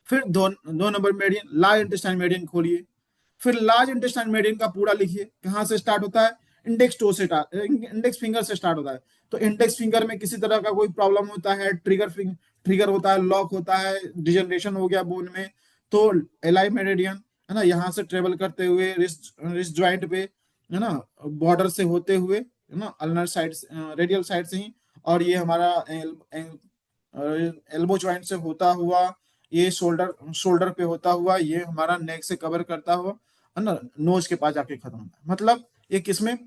फिर दो number meridian, large intestine meridian खोलिए। फिर लार्ज इंटेस्टाइन मेरिडियन का पूरा लिखिए, कहाँ से स्टार्ट होता है, इंडेक्स टो से, इंडेक्स फिंगर से स्टार्ट होता है। तो इंडेक्स फिंगर में किसी तरह का कोई प्रॉब्लम होता है, ट्रिगर होता है, लॉक होता है, डिजनरेशन हो गया बोन में, तो एलाई मेरिडियन, है ना, यहाँ से ट्रेवल करते हुए रिस्ट ज्वाइंट पे, है ना, बॉर्डर से होते हुए, है ना, अल्नर साइड, रेडियल साइड से ही, और ये हमारा एल्बो ज्वाइंट से होता हुआ, ये शोल्डर शोल्डर पे होता हुआ, ये हमारा नेक से कवर करता हुआ, है ना, नोज के पास जाके खत्म होता है। मतलब ये किसमें,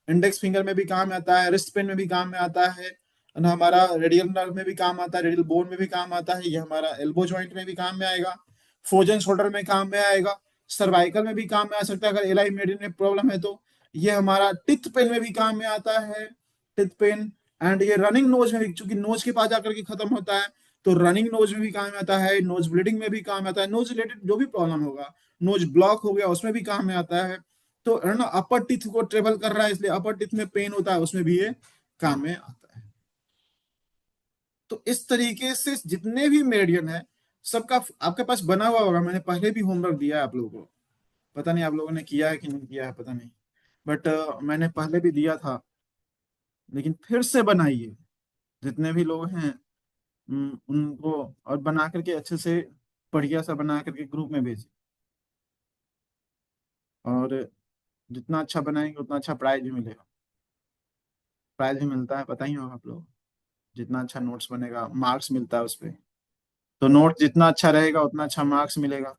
इंडेक्स फिंगर में भी काम आता है, रिस्ट पेन में भी काम में आता है ना, हमारा रेडियल नर्व में भी काम आता है, रेडियल बोन में भी काम आता है, ये हमारा एल्बो जॉइंट में भी काम में आएगा, फ्रोजन शोल्डर में काम में आएगा, सर्वाइकल में भी काम में आ सकता है अगर एलाई मेडिन में प्रॉब्लम है तो, ये हमारा टिथ पेन में भी काम में आता है, टिथ पेन। एंड ये रनिंग नोज में भी, चूंकि नोज के पास जाकर के खत्म होता है, तो रनिंग नोज में भी काम में आता है, नोज ब्लीडिंग में भी काम में आता है, नोज रिलेटेड जो भी प्रॉब्लम होगा, नोज ब्लॉक हो गया उसमें भी काम में आता है। तो है ना, अपर टिथ को ट्रेवल कर रहा है इसलिए अपर टिथ में पेन होता है, उसमें भी ये काम में आता है। तो इस तरीके से जितने भी मेरिडियन है सबका आपके पास बना हुआ होगा। मैंने पहले भी होमवर्क दिया है आप लोगों को, पता नहीं आप लोगों ने किया है कि नहीं किया है, पता नहीं, बट मैंने पहले भी दिया था, लेकिन फिर से बनाइए। जितने भी लोग हैं उनको, और बना करके अच्छे से बढ़िया सा बना करके ग्रुप में भेजिए। और जितना अच्छा बनाएंगे उतना अच्छा प्राइज भी मिलेगा। प्राइज भी मिलता है, पता ही होगा आप लोग, जितना अच्छा नोट्स बनेगा मार्क्स मिलता है उस पर। तो नोट जितना अच्छा रहेगा उतना अच्छा मार्क्स मिलेगा,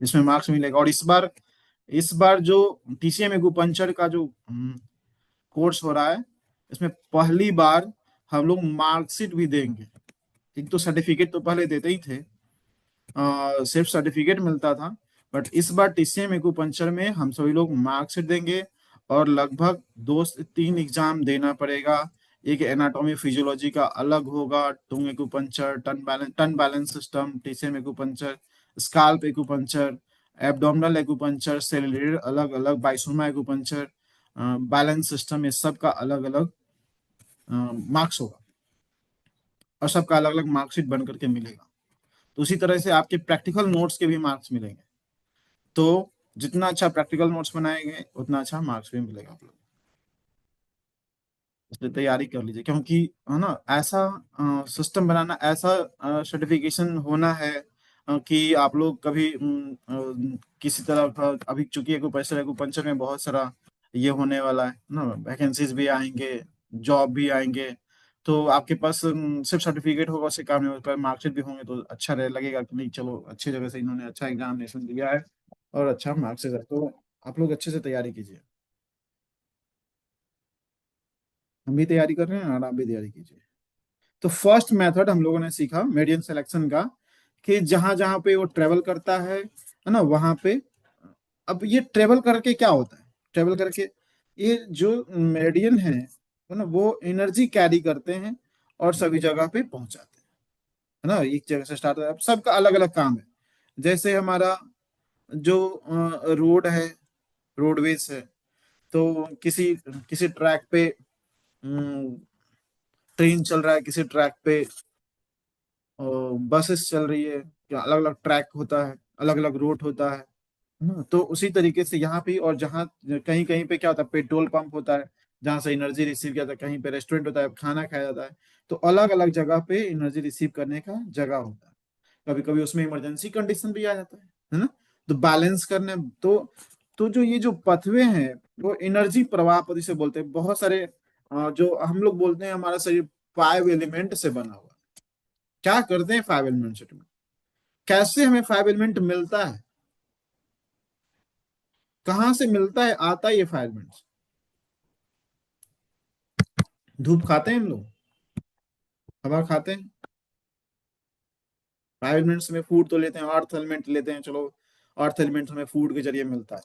जिसमें मार्क्स मिलेगा। और इस बार जो टीसीएम एक्यूपंक्चर का जो कोर्स हो रहा है, इसमें पहली बार हम लोग मार्कशीट भी देंगे। एक तो सर्टिफिकेट तो पहले देते ही थे, सिर्फ सर्टिफिकेट मिलता था, बट इस बार टीसीएम एक्यूपंक्चर में हम सभी लोग मार्कशीट देंगे। और लगभग 2 से 3 एग्जाम देना पड़ेगा। एक एनाटॉमी फिजियोलॉजी का अलग होगा, tongue acupuncture, Tan balance system, TCM acupuncture, scalp acupuncture, abdominal acupuncture, cellular अलग अलग, बाइसोमा एक्यूपंक्चर, बैलेंस सिस्टम, ये सब का अलग अलग मार्क्स होगा, और सबका अलग अलग मार्कशीट बन करके मिलेगा। तो उसी तरह से आपके प्रैक्टिकल नोट्स के भी मार्क्स मिलेंगे। तो जितना अच्छा प्रैक्टिकल नोट्स बनाएंगे उतना अच्छा मार्क्स भी मिलेगा आप लोग। इसलिए तैयारी कर लीजिए, क्योंकि है ना, ऐसा सिस्टम बनाना, ऐसा सर्टिफिकेशन होना है कि आप लोग कभी किसी तरह का, अभी चूंकि एक्यूप्रेशर एक्यूपंक्चर में बहुत सारा ये होने वाला है ना, वैकेंसीज भी आएंगे, जॉब भी आएंगे। तो आपके पास सिर्फ सर्टिफिकेट होगा उससे काम नहीं होगा, मार्कशीट भी होंगे तो अच्छा रहे, लगेगा कि नहीं चलो अच्छी जगह से इन्होंने अच्छा एग्जामिनेशन दिया है और अच्छा मार्क्स है। तो आप लोग अच्छे से तैयारी कीजिए। हम भी तैयारी कर रहे हैं और आप भी तैयारी कीजिए। तो फर्स्ट मेथड हम लोगों ने सीखा मीडियन सिलेक्शन का, कि जहां जहां पे वो ट्रेवल करता है ना, वहां पे। अब ये ट्रेवल करके क्या होता है, ट्रेवल करके ये जो मेरिडियन है ना, वो एनर्जी कैरी करते हैं और सभी जगह पे पहुंचाते हैं, है ना। एक जगह से स्टार्ट होता है, अब सबका अलग अलग काम है। जैसे हमारा जो रोड है, रोडवेज है, तो किसी किसी ट्रैक पे ट्रेन चल रहा है, किसी ट्रैक पे बसेस चल रही है, क्या अलग अलग ट्रैक होता है, अलग अलग रूट होता है ना। तो उसी तरीके से यहाँ पे, और जहाँ कहीं कहीं पे क्या होता है, पेट्रोल पंप होता है जहाँ से एनर्जी रिसीव किया जाता है, कहीं पे रेस्टोरेंट होता है, खाना खाया जाता है। तो अलग अलग जगह पे एनर्जी रिसीव करने का जगह होता है। कभी कभी उसमें इमरजेंसी कंडीशन भी आ जाता है ना। तो बैलेंस करने, तो जो ये जो पथवे हैं, वो एनर्जी प्रवाह पद्धति से बोलते हैं। बहुत सारे जो हम लोग बोलते हैं, हमारा शरीर 5 एलिमेंट से बना हुआ है। क्या करते हैं 5 एलिमेंट से, कैसे हमें 5 एलिमेंट मिलता है, कहाँ से मिलता है, आता है ये 5 एलिमेंट। धूप खाते हैं हम लोग, हवा खाते हैं, 5 एलिमेंट्स में फूड तो लेते हैं, अर्थ एलिमेंट लेते हैं, चलो अर्थ एलिमेंट हमें फूड के जरिए मिलता है।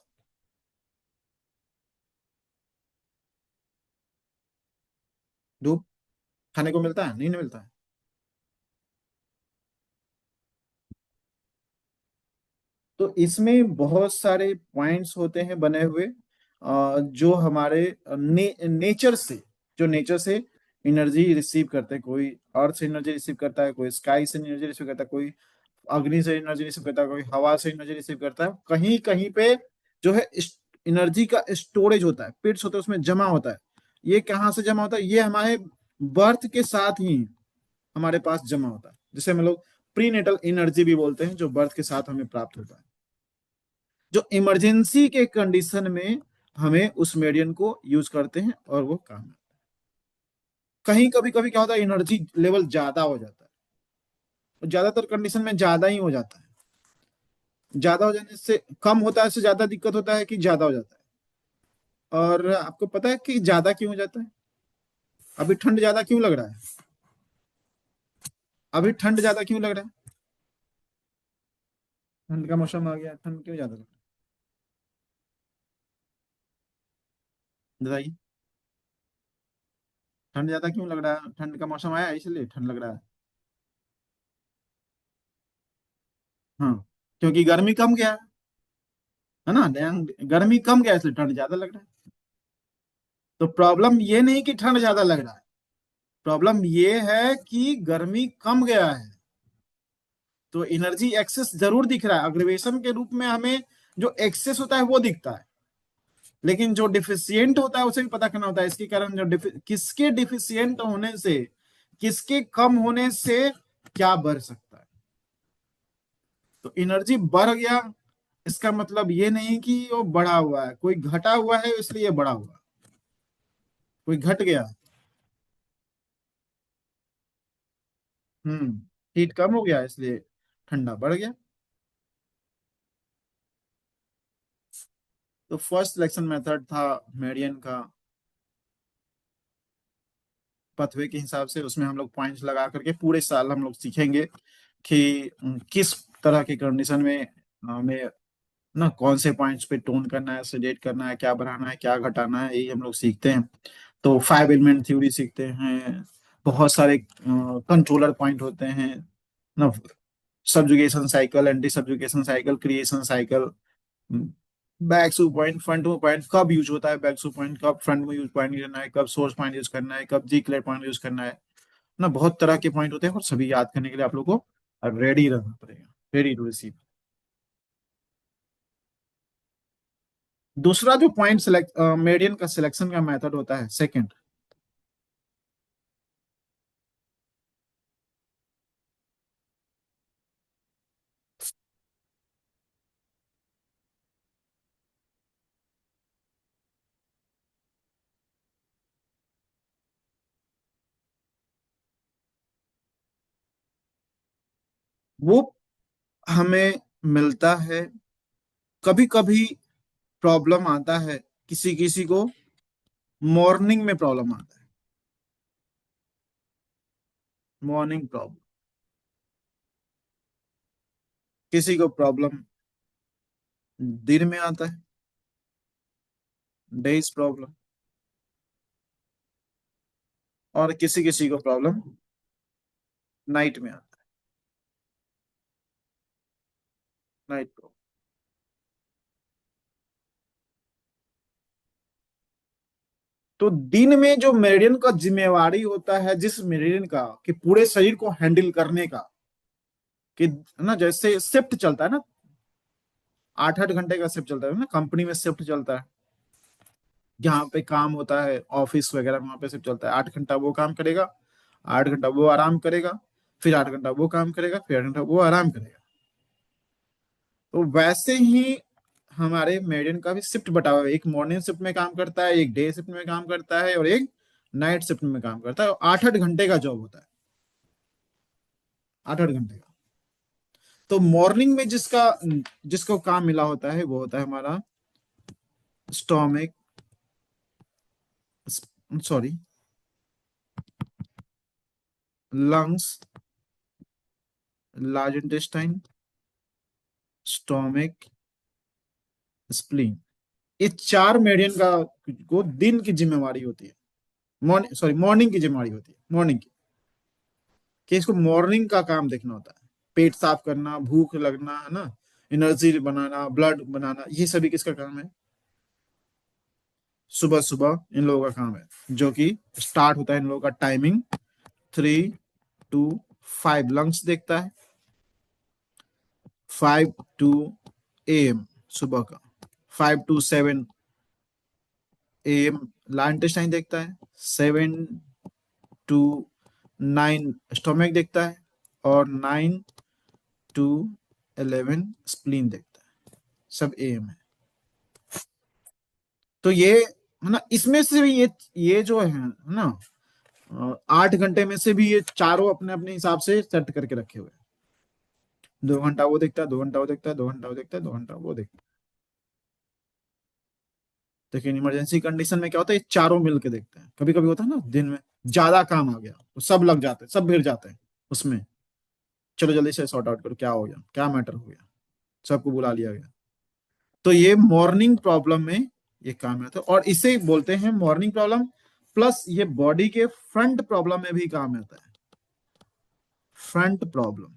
धूप खाने को मिलता है, नहीं ना मिलता है। तो इसमें बहुत सारे पॉइंट्स होते हैं बने हुए, जो हमारे नेचर से, जो नेचर से एनर्जी रिसीव करते हैं। कोई अर्थ से एनर्जी रिसीव करता है, कोई स्काई से एनर्जी रिसीव करता है, कोई अग्नि से एनर्जी रिसीव करता है, कोई हवा से एनर्जी रिसीव करता है। कहीं कहीं पे जो है एनर्जी का स्टोरेज होता है, पिट्स होता है, उसमें जमा होता है। ये कहाँ से जमा होता है, ये हमारे बर्थ के साथ ही हमारे पास जमा होता है, जिसे हम लोग प्रीनेटल एनर्जी भी बोलते हैं, जो बर्थ के साथ हमें प्राप्त होता है, जो इमरजेंसी के कंडीशन में हमें उस मेडियन को यूज करते हैं और वो काम है। कहीं कभी कभी क्या होता है, एनर्जी लेवल ज्यादा हो जाता है, और ज्यादातर कंडीशन में ज्यादा ही हो जाता है। ज्यादा हो जाने से कम होता है, इससे ज्यादा दिक्कत होता है कि ज्यादा हो जाता है। और आपको पता है कि ज्यादा क्यों हो जाता है? अभी ठंड ज्यादा क्यों लग रहा है? अभी ठंड ज्यादा क्यों लग रहा है? ठंड का मौसम आ गया, ठंड क्यों ज्यादा लग रहा है, बताइए। ठंड ज्यादा क्यों लग रहा है? ठंड का मौसम आया है, इसलिए ठंड लग रहा है। हाँ, क्योंकि गर्मी कम गया है ना, गर्मी कम गया इसलिए ठंड ज्यादा लग रहा है। तो प्रॉब्लम ये नहीं कि ठंड ज्यादा लग रहा है, प्रॉब्लम ये है कि गर्मी कम गया है। तो एनर्जी एक्सेस जरूर दिख रहा है, अग्रेवेशन के रूप में हमें जो एक्सेस होता है वो दिखता है, लेकिन जो डिफिशियंट होता है उसे भी पता करना होता है। इसके कारण जो किसके डिफिशियंट होने से, किसके कम होने से क्या बढ़ सकता है। तो एनर्जी बढ़ गया, इसका मतलब ये नहीं कि वो बढ़ा हुआ है, कोई घटा हुआ है इसलिए बढ़ा हुआ, कोई घट गया। हम्म, हीट कम हो गया इसलिए ठंडा बढ़ गया। तो फर्स्ट सिलेक्शन मेथड था मेडियन का, पथवे के हिसाब से। उसमें हम लोग पॉइंट्स लगा करके पूरे साल हम लोग सीखेंगे कि किस तरह की कंडीशन में हमें ना कौन से पॉइंट्स पे टोन करना है, सेडेट करना है, क्या बढ़ाना है, क्या घटाना है, यही हम लोग सीखते हैं। तो 5 एलिमेंट थ्योरी सीखते हैं, बहुत सारे कंट्रोलर पॉइंट होते हैं ना, subjugation cycle, anti subjugation cycle, creation cycle, back shu point, front में पॉइंट कब यूज होता है, बैक सू पॉइंट कब फ्रंट में यूज पॉइंट करना है, कब सोर्स पॉइंट यूज करना है, कब जी क्लियर पॉइंट यूज करना है ना। बहुत तरह के पॉइंट होते हैं और सभी याद करने के लिए आप लोग को रेडी रहना पड़ेगा, रेडी टू रिसीव। दूसरा जो पॉइंट सिलेक्ट मेडियन का सिलेक्शन का मेथड होता है सेकंड, वो हमें मिलता है, कभी कभी प्रॉब्लम आता है किसी किसी को, मॉर्निंग में प्रॉब्लम आता है, मॉर्निंग प्रॉब्लम, किसी को प्रॉब्लम दिन में आता है, डेज प्रॉब्लम, और किसी किसी को प्रॉब्लम नाइट में आता है, नाइट प्रॉब्लम। तो दिन में जो मेरिडियन का जिम्मेवारी होता है, जिस मेरिडियन का कि पूरे शरीर को हैंडल करने का, कि ना जैसे शिफ्ट चलता है ना, 8 8 घंटे का शिफ्ट चलता है ना, कंपनी में शिफ्ट चलता है, जहाँ पे काम होता है ऑफिस वगैरह वहां पे शिफ्ट चलता है, 8 घंटा वो काम करेगा, 8 घंटा वो आराम करेगा, फिर 8 घंटा वो काम करेगा, फिर 8 घंटा वो आराम करेगा। तो वैसे ही हमारे मेडियन का भी शिफ्ट बटा हुआ है, एक मॉर्निंग शिफ्ट में काम करता है, एक डे शिफ्ट में काम करता है, और एक नाइट शिफ्ट में काम करता है, और 8 8 घंटे का जॉब होता है, 8 8 घंटे का। तो मॉर्निंग में जिसका जिसको काम मिला होता है वो होता है हमारा stomach, sorry, lungs, large intestine, stomach, spleen. ये चार मेडियन का को दिन की जिम्मेवारी होती है, मॉर्निंग सॉरी मॉर्निंग की जिम्मेवारी होती है, मॉर्निंग की, कि इसको मॉर्निंग का काम देखना होता है, पेट साफ करना, भूख लगना है ना, एनर्जी बनाना, ब्लड बनाना, ये सभी किसका काम है, सुबह सुबह इन लोगों का काम है, जो कि स्टार्ट होता है इन लोगों का टाइमिंग 3 to 5, लंग्स देखता है, 5 to AM सुबह का, 5 to 7 AM लार्ज इंटेस्टाइन देखता है, 7 to 9 स्टोमक देखता है, और 9 to 11 स्प्लीन देखता है, सब AM है। तो ये है ना, इसमें से भी ये जो है ना, 8 घंटे में से भी ये चारों अपने अपने हिसाब से सेट करके रखे हुए हैं। 2 घंटा वो देखता है, 2 घंटा वो देखता है, 2 घंटा वो देखता है, 2 घंटा वो देखता है। लेकिन इमरजेंसी कंडीशन में क्या होता है, ये चारों मिल के देखते हैं। कभी कभी होता है ना, दिन में ज्यादा काम आ गया तो सब लग जाते हैं, सब भिड़ जाते हैं उसमें, चलो जल्दी से सॉर्ट आउट करो, क्या हो गया, क्या मैटर हो गया, सबको बुला लिया गया। तो ये मॉर्निंग प्रॉब्लम में ये काम आता है, और इसे बोलते हैं मॉर्निंग प्रॉब्लम, प्लस ये बॉडी के फ्रंट प्रॉब्लम में भी काम आता है, फ्रंट प्रॉब्लम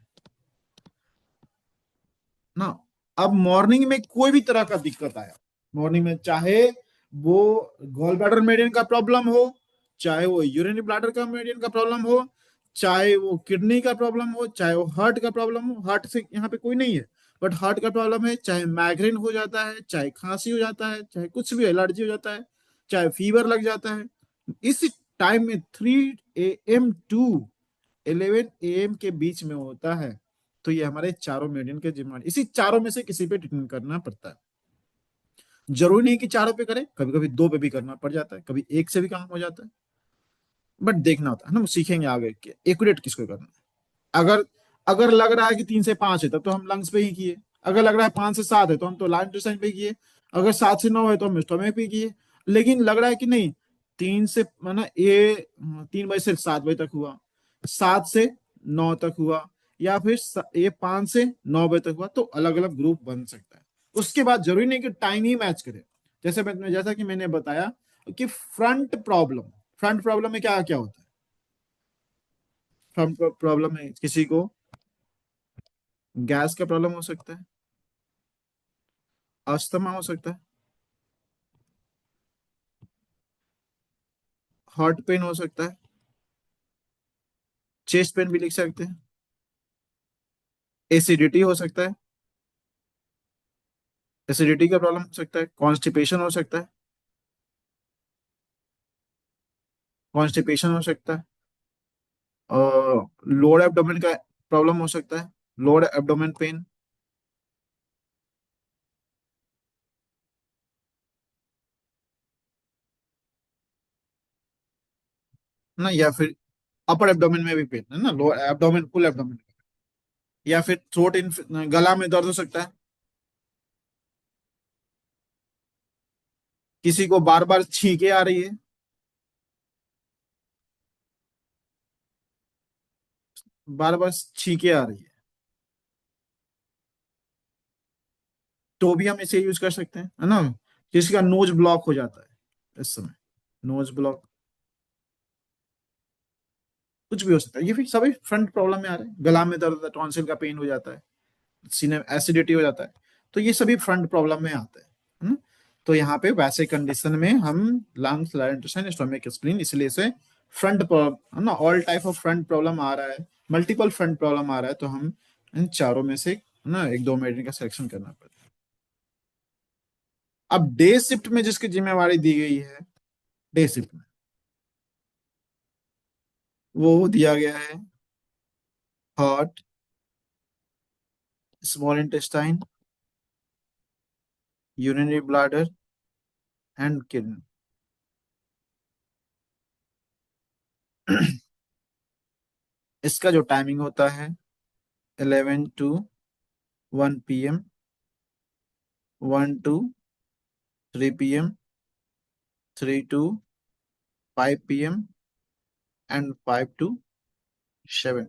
ना। अब मॉर्निंग में कोई भी तरह का दिक्कत आया, मॉर्निंग में चाहे वो गॉल ब्लैडर मेडियन का प्रॉब्लम हो, चाहे वो यूरिनरी ब्लैडर का मेडियन का प्रॉब्लम हो, चाहे वो किडनी का प्रॉब्लम हो, चाहे वो हार्ट का प्रॉब्लम हो, हार्ट से यहाँ पे कोई नहीं है, बट हार्ट का प्रॉब्लम है, चाहे माइग्रेन हो जाता है, चाहे खांसी हो जाता है, चाहे कुछ भी एलर्जी हो जाता है, चाहे फीवर लग जाता है, इस टाइम में 3 AM to 11 AM के बीच में होता है। तो ये हमारे चारों मेडियन के जिम्मेदारी, इसी चारों में से किसी पे ट्रीटमेंट करना पड़ता है। जरूरी नहीं कि चारों पे करें, कभी कभी दो पे भी करना पड़ जाता है, कभी एक से भी काम हो जाता है, बट देखना होता है ना, सीखेंगे आगे कि एक्यूरेट किसको करना है। अगर अगर लग रहा है कि 3 से 5 है तब तो हम लंग्स पे ही किए, अगर लग रहा है 5 से 7 है तो हम तो लाइन डिजाइन पे किए, अगर 7 से 9 है तो हम स्टोमक पे किए। लेकिन लग रहा है कि नहीं, 3 से 7 बजे तक हुआ, 7 से 9 तक हुआ, या फिर ये 5 से 9 बजे तक हुआ, तो अलग अलग ग्रुप बन सकता है। उसके बाद जरूरी नहीं कि टाइम ही मैच करे, जैसा कि मैंने बताया कि फ्रंट प्रॉब्लम में क्या क्या होता है, फ्रंट प्रॉब्लम में किसी को गैस का प्रॉब्लम हो सकता है, अस्थमा हो सकता है। हार्ट पेन हो सकता है। चेस्ट पेन भी लिख सकते हैं। एसिडिटी हो सकता है। एसिडिटी का प्रॉब्लम हो सकता है। कॉन्स्टिपेशन हो सकता है। कॉन्स्टिपेशन हो सकता है। और लोअर एब्डोमेन का प्रॉब्लम हो सकता है। Lower abdomen pain. ना, या फिर अपर एब्डोमेन में भी पेन है ना, लोअर एब्डोमेन, फुल एब्डोमेन। या फिर थ्रोट इन, गला में दर्द हो सकता है। किसी को बार बार छींके आ रही है। बार बार छींके आ रही है, तो भी हम इसे यूज कर सकते हैं, है ना। किसी का नोज ब्लॉक हो जाता है इस समय, नोज ब्लॉक, कुछ भी हो सकता है। ये भी सभी फ्रंट प्रॉब्लम में आ रहे हैं। गला में दर्द, टॉन्सिल का पेन हो जाता है, सीने एसिडिटी हो जाता है, तो ये सभी फ्रंट प्रॉब्लम में आते हैं, है ना। तो यहाँ पे वैसे कंडीशन में हम लंग्स, लारिंजिस, स्टोमक, स्प्लीन, इसलिए से फ्रंट प्रॉब्लम, है ना, all type of front problem आ रहा है, मल्टीपल फ्रंट प्रॉब्लम आ रहा है, तो हम इन चारों में से, है ना, एक दो मेडिसिन का सिलेक्शन करना पड़ता है। अब डे शिफ्ट में जिसकी जिम्मेवारी दी गई है, डे शिफ्ट में वो दिया गया है heart, small intestine, urinary bladder and kidney. इसका जो टाइमिंग होता है 11 to 1 p.m., 1 to 3 p.m., 3 to 5 p.m. And 5 to 7।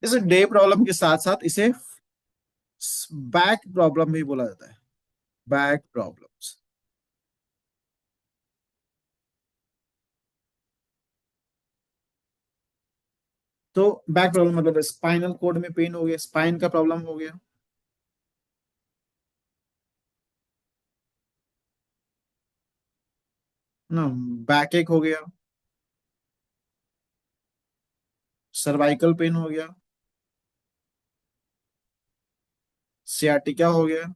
इसे डे प्रॉब्लम के साथ साथ इसे बैक प्रॉब्लम भी बोला जाता है। Back problems. तो बैक प्रॉब्लम मतलब स्पाइनल कोड में पेन हो गया, स्पाइन का प्रॉब्लम हो गया ना, बैक एक हो गया, सर्वाइकल पेन हो गया, सियाटिका हो गया,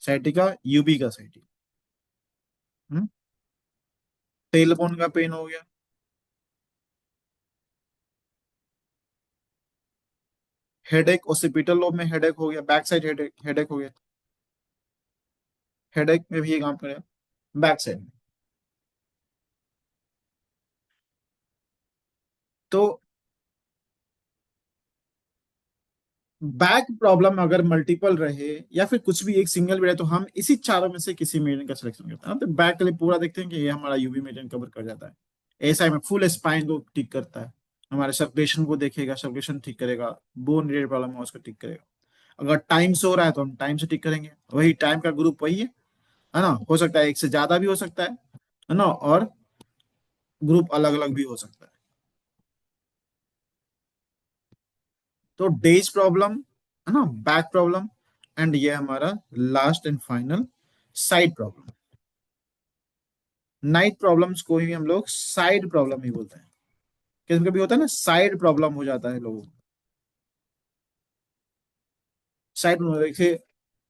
साइटिका, यूबी का साइटिका, टेलबोन का पेन हो गया, हेडेक, ओसिपिटल लोब में हेडेक हो गया, बैक साइड हेडेक, हेडेक हो गया। हेडेक में भी ये काम करेगा, बैक साइड में। तो बैक प्रॉब्लम अगर मल्टीपल रहे या फिर कुछ भी एक सिंगल भी रहे, तो हम इसी चारों में से किसी मेडियन का सिलेक्शन करते हैं। तो बैक के लिए पूरा देखते हैं कि ये हमारा यूवी मेडियन कवर कर जाता है। एएसआई में फुल स्पाइन को ठीक करता है, हमारे सर्कुलेशन को देखेगा, सर्कुलेशन ठीक करेगा, बोन रिलेटेड प्रॉब्लम है उसको ठीक करेगा। अगर टाइम से हो रहा है तो हम टाइम से ठीक करेंगे, वही टाइम का ग्रुप वही है ना। हो सकता है एक से ज्यादा भी हो सकता है ना, और ग्रुप अलग अलग भी हो सकता है। तो डेज प्रॉब्लम, है ना, बैक प्रॉब्लम, एंड ये हमारा last and final side problem. Night problems को ही हम लोग साइड प्रॉब्लम ही बोलते हैं। कभी कभी होता है ना, साइड प्रॉब्लम हो जाता है लोगों को। साइड में देखिए,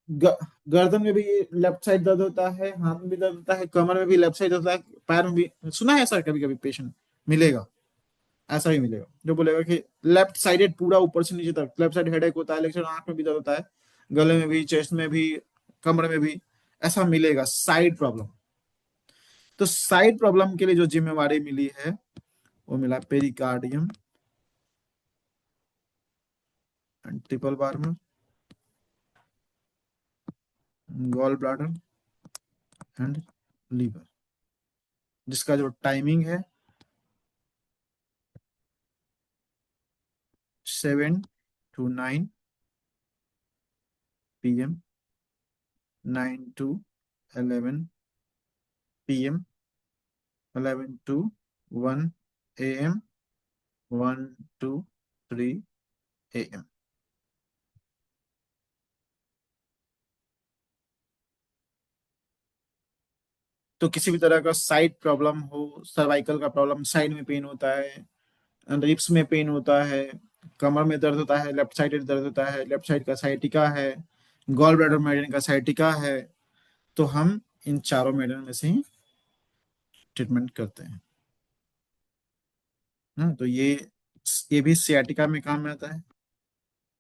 ग- गर्दन में भी लेफ्ट साइड दर्द होता है, हाथ में भी दर्द होता है, कमर में भी लेफ्ट साइड होता है, पैर में भी। सुना है ऐसा, कभी कभी पेशेंट मिलेगा, ऐसा ही मिलेगा जो बोलेगा कि लेफ्ट साइडेड पूरा ऊपर से नीचे तक लेफ्ट साइड हेडेक होता है, लेफ्ट साइड आंख में भी दर्द होता है, गले में भी, चेस्ट में भी, कमर में भी, ऐसा मिलेगा साइड प्रॉब्लम। तो साइड प्रॉब्लम के लिए जो जिम्मेवारी मिली है वो मिला pericardium and triple bar, gall bladder and liver, जिसका जो टाइमिंग है 7 to 9 p.m., 9 to 11 p.m., 11 to 1 a.m., 1 to 3 a.m. तो किसी भी तरह का साइड प्रॉब्लम हो, सर्वाइकल का प्रॉब्लम, साइड में पेन होता है, रिब्स में पेन होता है, कमर में दर्द होता है, लेफ्ट साइड दर्द होता है, लेफ्ट साइड का साइटिका है, गॉल ब्लैडर मेडियन का साइटिका है, तो हम इन चारों मेडियन में से ही ट्रीटमेंट करते हैं ना। तो ये भी सियाटिका में काम में आता है।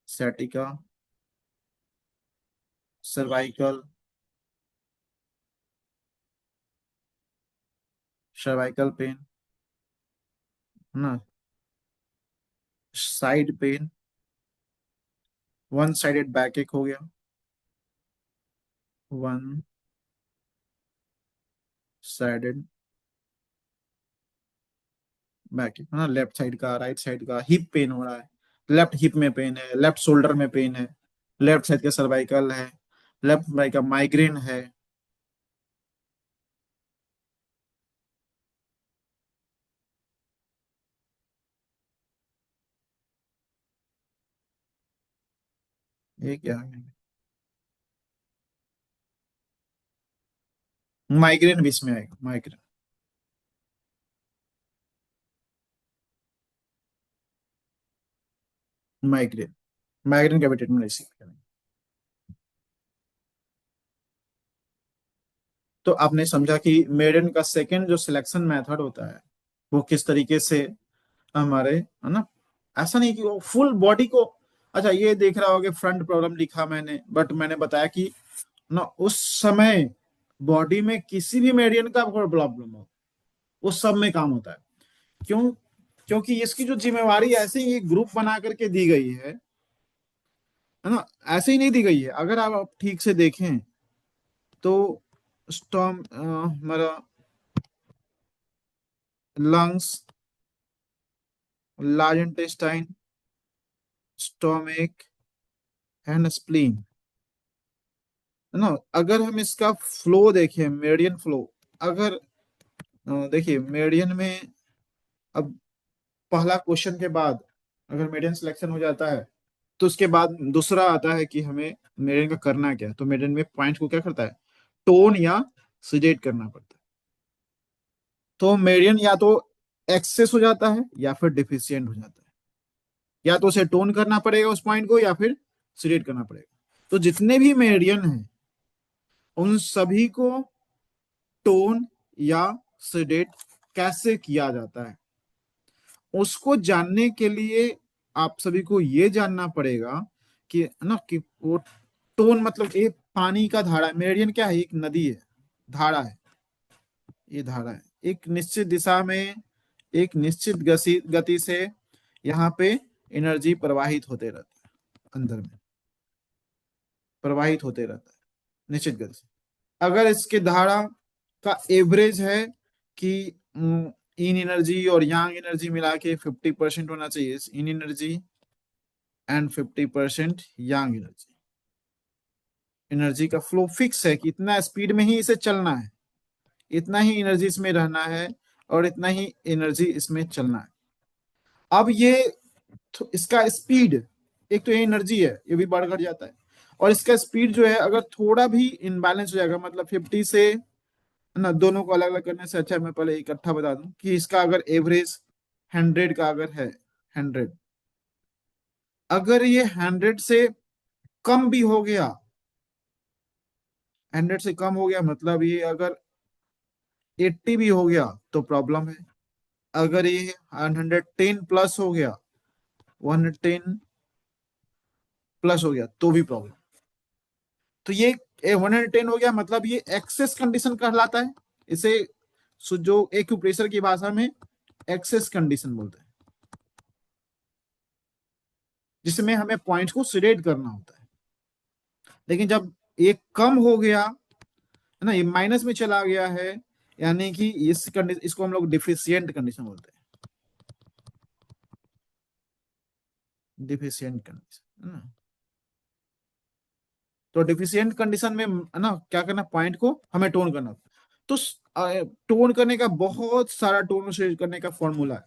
सियाटिका, सर्वाइकल, सर्वाइकल पेन है ना, side pain, one sided backache हो गया, वन साइडेड बैक एक है ना, लेफ्ट साइड का, राइट साइड का, हिप पेन हो रहा है, लेफ्ट हिप में पेन है, लेफ्ट शोल्डर में पेन है, लेफ्ट साइड का सर्वाइकल है, लेफ्ट साइड का माइग्रेन है। ये क्या है, माइग्रेन भी इसमें आएगा, माइग्रेन, माइग्रेन, माइग्रेन का भी ट्रीटमेंट इसी का करेंगे। तो आपने समझा कि मेडियन का सेकंड जो सिलेक्शन मेथड होता है वो किस तरीके से हमारे, है ना, ऐसा नहीं कि वो फुल बॉडी को, अच्छा ये देख रहा होगा फ्रंट प्रॉब्लम लिखा मैंने, बट मैंने बताया कि ना उस समय बॉडी में किसी भी मेडियन का प्रॉब्लम हो, उस सब में काम होता है। क्यों? क्योंकि इसकी जो जिम्मेवारी ऐसे ही एक ग्रुप बना करके दी गई है ना, ऐसे ही नहीं दी गई है। अगर आप ठीक से देखें तो स्टॉम हमारा lungs, large intestine, stomach and spleen, है ना। अगर हम इसका फ्लो देखें, मेडियन फ्लो, अगर देखिए मेडियन में, अब पहला क्वेश्चन के बाद अगर मेडियन सिलेक्शन हो जाता है तो उसके बाद दूसरा आता है कि हमें मेडियन का करना क्या है। तो मेडियन में पॉइंट को क्या करता है, टोन या सिडेट करना पड़ता है। तो मेडियन या तो एक्सेस हो जाता है या फिर डिफिशियंट हो जाता है, या तो उसे टोन करना पड़ेगा उस पॉइंट को या फिर सिडेट करना पड़ेगा। तो जितने भी मेडियन हैं उन सभी को टोन या सिडेट कैसे किया जाता है, उसको जानने के लिए आप सभी को ये जानना पड़ेगा कि ना कि वो टोन मतलब एक पानी का धारा है। मेरिडियन क्या है, एक नदी है, धारा है, ये धारा है, एक निश्चित दिशा में एक निश्चित गति से यहाँ पे एनर्जी प्रवाहित होते रहता है, अंदर में प्रवाहित होते रहता है निश्चित गति से। अगर इसके धारा का एवरेज है कि इन एनर्जी और यांग एनर्जी मिला के 50% होना चाहिए, इन energy and 50% Yang energy, energy का फ्लो फिक्स है कि इतना स्पीड में ही इसे चलना है, इतना ही एनर्जी इसमें रहना है और इतना ही एनर्जी इसमें चलना है। अब ये इसका स्पीड, एक तो ये एनर्जी है ये भी बढ़ घट जाता है, और इसका स्पीड जो है अगर थोड़ा भी इनबैलेंस हो जाएगा, मतलब 50 से ना, दोनों को अलग अलग करने से अच्छा मैं पहले इकट्ठा बता दूं कि इसका अगर एवरेज 100 का अगर है, 100, अगर ये 100 से कम भी हो गया, 100 से कम हो गया मतलब ये अगर 80 भी हो गया तो प्रॉब्लम है। अगर ये 110 प्लस हो गया, 110 प्लस हो गया तो भी प्रॉब्लम। तो ये 110 हो गया मतलब ये एक्सेस कंडीशन कहलाता है। इसे जो एक्यूप्रेशर की भाषा में एक्सेस कंडीशन बोलते हैं, जिसमें हमें पॉइंट को सिलेक्ट करना होता है। लेकिन जब ये कम हो गया है ना, ये माइनस में चला गया है, यानी कि इस कंडीशन, इसको हम लोग डिफिशियंट कंडीशन बोलते हैं, डिफिशियंट कंडीशन है ना। तो डिफिशियंट कंडीशन में है ना क्या करना, पॉइंट को हमें टोन करना। तो टोन करने का बहुत सारा, टोन से करने का फॉर्मूला है।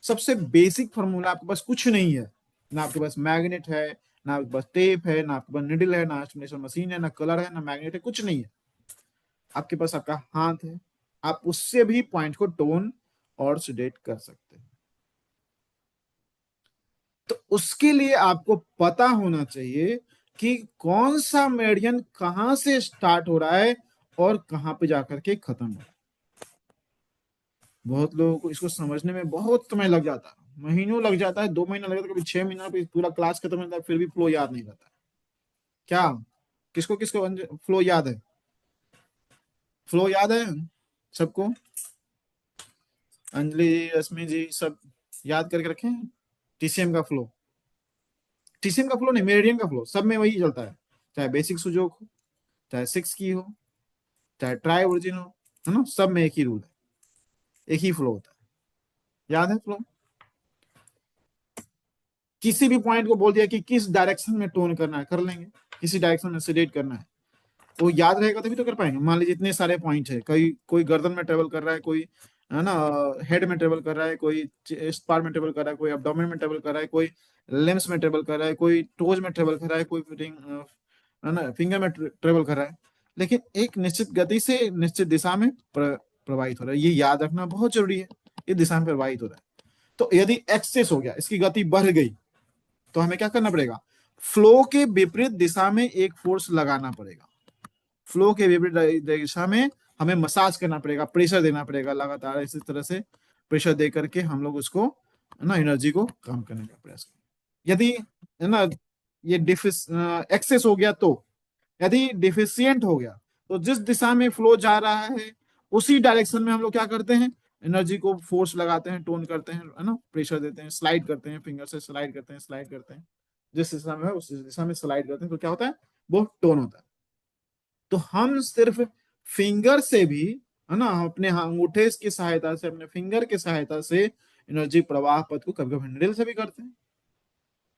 सबसे बेसिक फॉर्मूला, आपके पास कुछ नहीं है, ना आपके पास मैग्नेट है, ना आपके पास टेप है, ना आपके पास निडल है, ना स्टेशनरी मशीन है, ना कलर है, ना मैग्नेट है, कुछ नहीं है। आपके पास आपका हाथ है, आप उससे भी पॉइंट को टोन और सिडेट कर सकते हैं। तो उसके लिए आपको पता होना चाहिए कि कौन सा मेरिडियन कहां से स्टार्ट हो रहा है और कहां पे जाकर के खत्म हो रहा है। बहुत लोगों को इसको समझने में बहुत समय लग जाता है, महीनों लग जाता है, 2 महीना लग जाता है, कभी 6 महीना, कभी पूरा क्लास खत्म हो जाता है, फिर भी फ्लो याद नहीं रहता। क्या किसको किसको फ्लो याद है? फ्लो याद है सबको? अंजलि जी, रश्मि जी, सब याद करके रखे हैं टीसीएम का फ्लो? टीसीएम का फ्लो नहीं, मेरिडियन का फ्लो सब में वही चलता है, चाहे बेसिक सुजोक हो, चाहे सिक्स की हो, चाहे ट्राई ओरिजिन हो, है ना, सब में एक ही रूल है, एक ही फ्लो होता है। याद है फ्लो? किसी भी पॉइंट को बोल दिया कि किस डायरेक्शन में टोन करना है, कर लेंगे। किसी डायरेक्शन में सेडेट करना है, वो याद रहेगा तभी तो कर पाएंगे। मान लीजिए इतने सारे पॉइंट है, कोई गर्दन में ट्रेवल कर रहा है, कोई है ना हेड में ट्रेवल कर रहा है, कोई चेस्ट पार्ट में ट्रेवल कर रहा है, कोई एब्डोमेन में ट्रेवल कर रहा है, कोई लिम्स में ट्रेवल कर रहा है, कोई टोज में ट्रेवल कर रहा है, कोई है ना फिंगर में ट्रेवल कर रहा है, लेकिन एक निश्चित गति से निश्चित दिशा में प्रवाहित हो रहा है। ये याद रखना बहुत जरूरी है, ये दिशा में प्रवाहित हो रहा है। तो यदि एक्सेस हो गया, इसकी गति बढ़ गई, तो हमें क्या करना पड़ेगा? फ्लो के विपरीत दिशा में एक फोर्स लगाना पड़ेगा। फ्लो के विपरीत दिशा में हमें मसाज करना पड़ेगा, प्रेशर देना पड़ेगा लगातार, इसी तरह से प्रेशर दे करके हम लोग उसको है ना एनर्जी को कम करने का प्रयास करें। यदि है ना ये डिफिस एक्सेस हो गया, तो यदि डिफिशियंट हो गया, तो जिस दिशा में फ्लो जा रहा है उसी डायरेक्शन में हम लोग क्या करते हैं, एनर्जी को फोर्स लगाते हैं, टोन करते हैं, है ना, प्रेशर देते हैं, स्लाइड करते हैं, फिंगर से स्लाइड करते हैं, स्लाइड करते हैं, जिस दिशा में है उस दिशा में स्लाइड करते हैं, तो क्या होता है, वो टोन होता है। तो हम सिर्फ फिंगर से भी, है ना, हम अपने अंगूठे की सहायता से, अपने फिंगर की सहायता से एनर्जी प्रवाह पथ को कभी कभी निडल से भी करते हैं,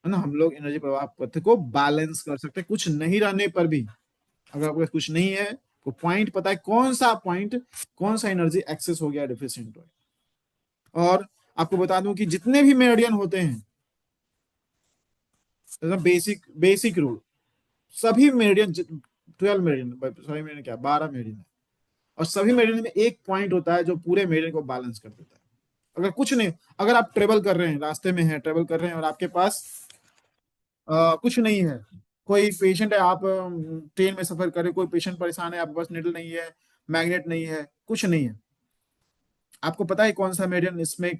है ना। हम लोग एनर्जी प्रवाह पथ को बैलेंस कर सकते हैं कुछ नहीं रहने पर भी। अगर आपको कुछ नहीं है तो पॉइंट पता है, कौन सा पॉइंट, कौन सा एनर्जी एक्सेस हो गया, डिफिशिएंट हो गया। और आपको बता दूं कि जितने भी मेरिडियन होते हैं, बेसिक बेसिक रूल, सभी मेरिडियन, 12 मेरिडियन, सॉरी मेरिडियन क्या, 12 मेरिडियन है, और सभी मेरिडियन में एक पॉइंट होता है जो पूरे मेरिडियन को बैलेंस कर देता है। अगर कुछ नहीं, अगर आप ट्रेवल कर रहे हैं, रास्ते में हैं, ट्रेवल कर रहे हैं और आपके पास कुछ नहीं है, कोई पेशेंट है, आप ट्रेन में सफर कर रहे, कोई पेशेंट परेशान है, आपके पास निडल नहीं है, मैग्नेट नहीं है, कुछ नहीं है, आपको पता है कौन सा मेडियन इसमें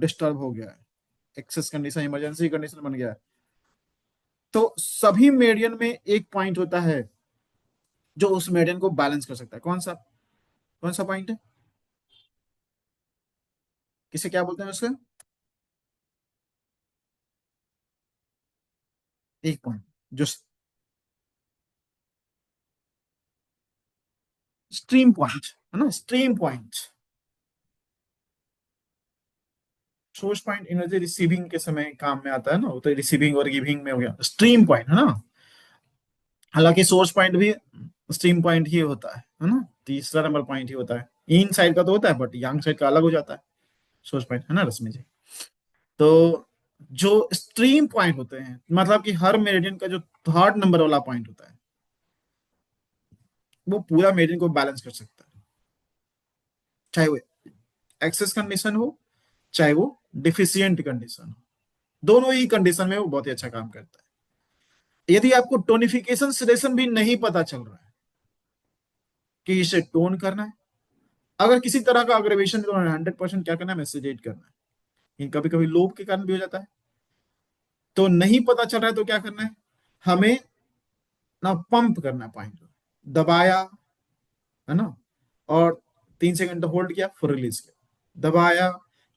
डिस्टर्ब हो गया है, एक्सेस कंडीशन, इमरजेंसी कंडीशन बन गया है, तो सभी मेडियन में एक पॉइंट होता है जो उस मेडियन को बैलेंस कर सकता है। कौन सा, कौन सा पॉइंट है? किसे क्या बोलते हैं उसका? एक पॉइंट जो स्ट्रीम पॉइंट, है ना, stream point. Source point energy receiving के समय काम में आता है ना, वो तो रिसीविंग और गिविंग में हो गया। स्ट्रीम पॉइंट है ना, हालांकि सोर्स पॉइंट भी स्ट्रीम पॉइंट ही होता है ना, तीसरा नंबर पॉइंट ही होता है। इन साइड का तो होता है, बट यांग साइड का अलग हो जाता है सोर्स पॉइंट, है ना रश्मि जी। तो जो स्ट्रीम पॉइंट होते हैं, मतलब कि हर मेरिडियन का जो थर्ड नंबर वाला पॉइंट होता है, वो पूरा मेरिडियन को बैलेंस कर सकता है, चाहे वो एक्सेस कंडीशन हो, चाहे वो डिफिशियंट कंडीशन हो, दोनों ही कंडीशन में वो बहुत ही अच्छा काम करता है। यदि आपको टोनिफिकेशन सिलेक्शन भी नहीं पता चल रहा है कि इसे टोन करना है, अगर किसी तरह का अग्रेवेशन तो 100% क्या करना है, मैसेजेट करना है, लेकिन कभी कभी लोभ के कारण भी हो जाता है, तो नहीं पता चल रहा है तो क्या करना है, हमें ना पंप करना है पॉइंट, दबाया, है ना, और 3 सेकंड तक होल्ड किया, फिर रिलीज किया, दबाया,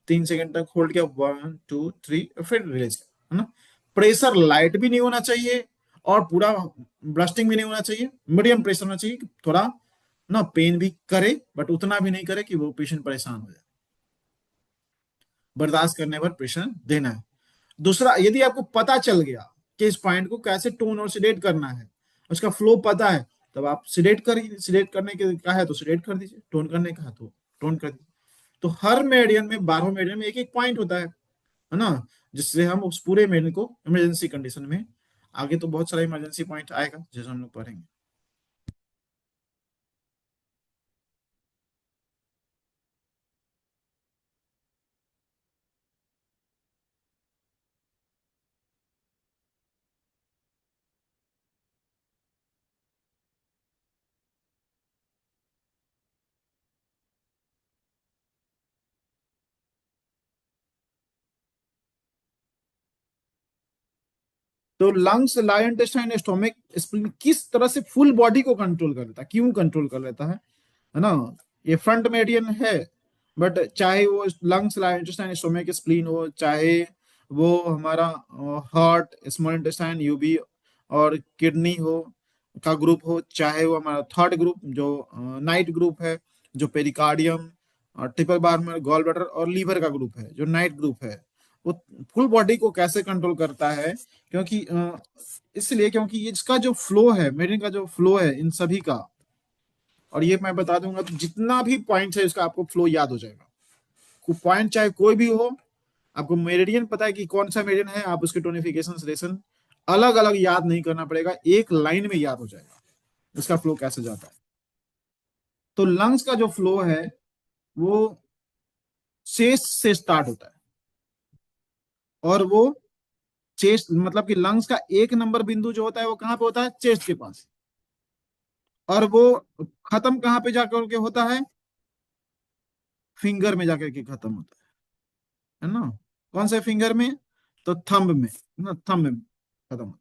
3 सेकंड तक होल्ड किया, 1 2 3, फिर रिलीज किया, है ना। प्रेशर लाइट भी नहीं होना चाहिए और पूरा ब्रस्टिंग भी नहीं होना चाहिए, मीडियम प्रेशर होना चाहिए, थोड़ा ना पेन भी करे बट उतना भी नहीं करे कि वो पेशेंट परेशान हो जाए, बर्दाश्त करने पर प्रेशर देना है। दूसरा, यदि आपको पता चल गया कि इस पॉइंट को कैसे टोन और सिलेक्ट करना है, उसका फ्लो पता है, तब आप सिलेक्ट करिए, सिलेक्ट करने के का है तो सिलेक्ट कर दीजिए, टोन करने का है तो टोन कर दीजिए। तो हर मेरिडियन में, 12 मेरिडियन में एक एक पॉइंट होता है ना, जिससे हम उस पूरे मेरिडियन को इमरजेंसी कंडीशन में, आगे तो बहुत सारा इमरजेंसी पॉइंट आएगा जैसे हम लोग पढ़ेंगे। तो lungs, large intestine, stomach, spleen किस तरह से फुल बॉडी को कंट्रोल कर लेता है, क्यों कंट्रोल कर लेता है ना। ये फ्रंट मेडियन है, बट चाहे वो lungs, large intestine, stomach, spleen हो, चाहे वो हमारा हार्ट, स्मॉल इंटेस्टाइन, यूबी और किडनी हो का ग्रुप हो, चाहे वो हमारा थर्ड ग्रुप जो नाइट ग्रुप है, जो पेरिकार्डियम और ट्रिपल बार में गॉल ब्लैडर और लीवर का ग्रुप है, जो नाइट ग्रुप है, वो फुल बॉडी को कैसे कंट्रोल करता है। क्योंकि इसलिए क्योंकि इसका जो फ्लो है, मेडिन का जो फ्लो है इन सभी का, और ये मैं बता दूंगा तो जितना भी पॉइंट है इसका आपको फ्लो याद हो जाएगा। पॉइंट चाहे कोई भी हो, आपको मेरिडियन पता है कि कौन सा मेरिडियन है, आप उसके टोनिफिकेशन रेशन अलग अलग याद नहीं करना पड़ेगा, एक लाइन में याद हो जाएगा इसका फ्लो कैसे जाता है। तो लंग्स का जो फ्लो है वो चेस्ट से स्टार्ट होता है, और वो चेस्ट मतलब कि लंग्स का एक नंबर बिंदु जो होता है वो कहाँ पे होता है, चेस्ट के पास। और वो खत्म कहाँ पे जाकर के होता है, फिंगर में जाकर के खत्म होता है ना। कौन से फिंगर में, तो थंब में ना, थंब में खत्म होता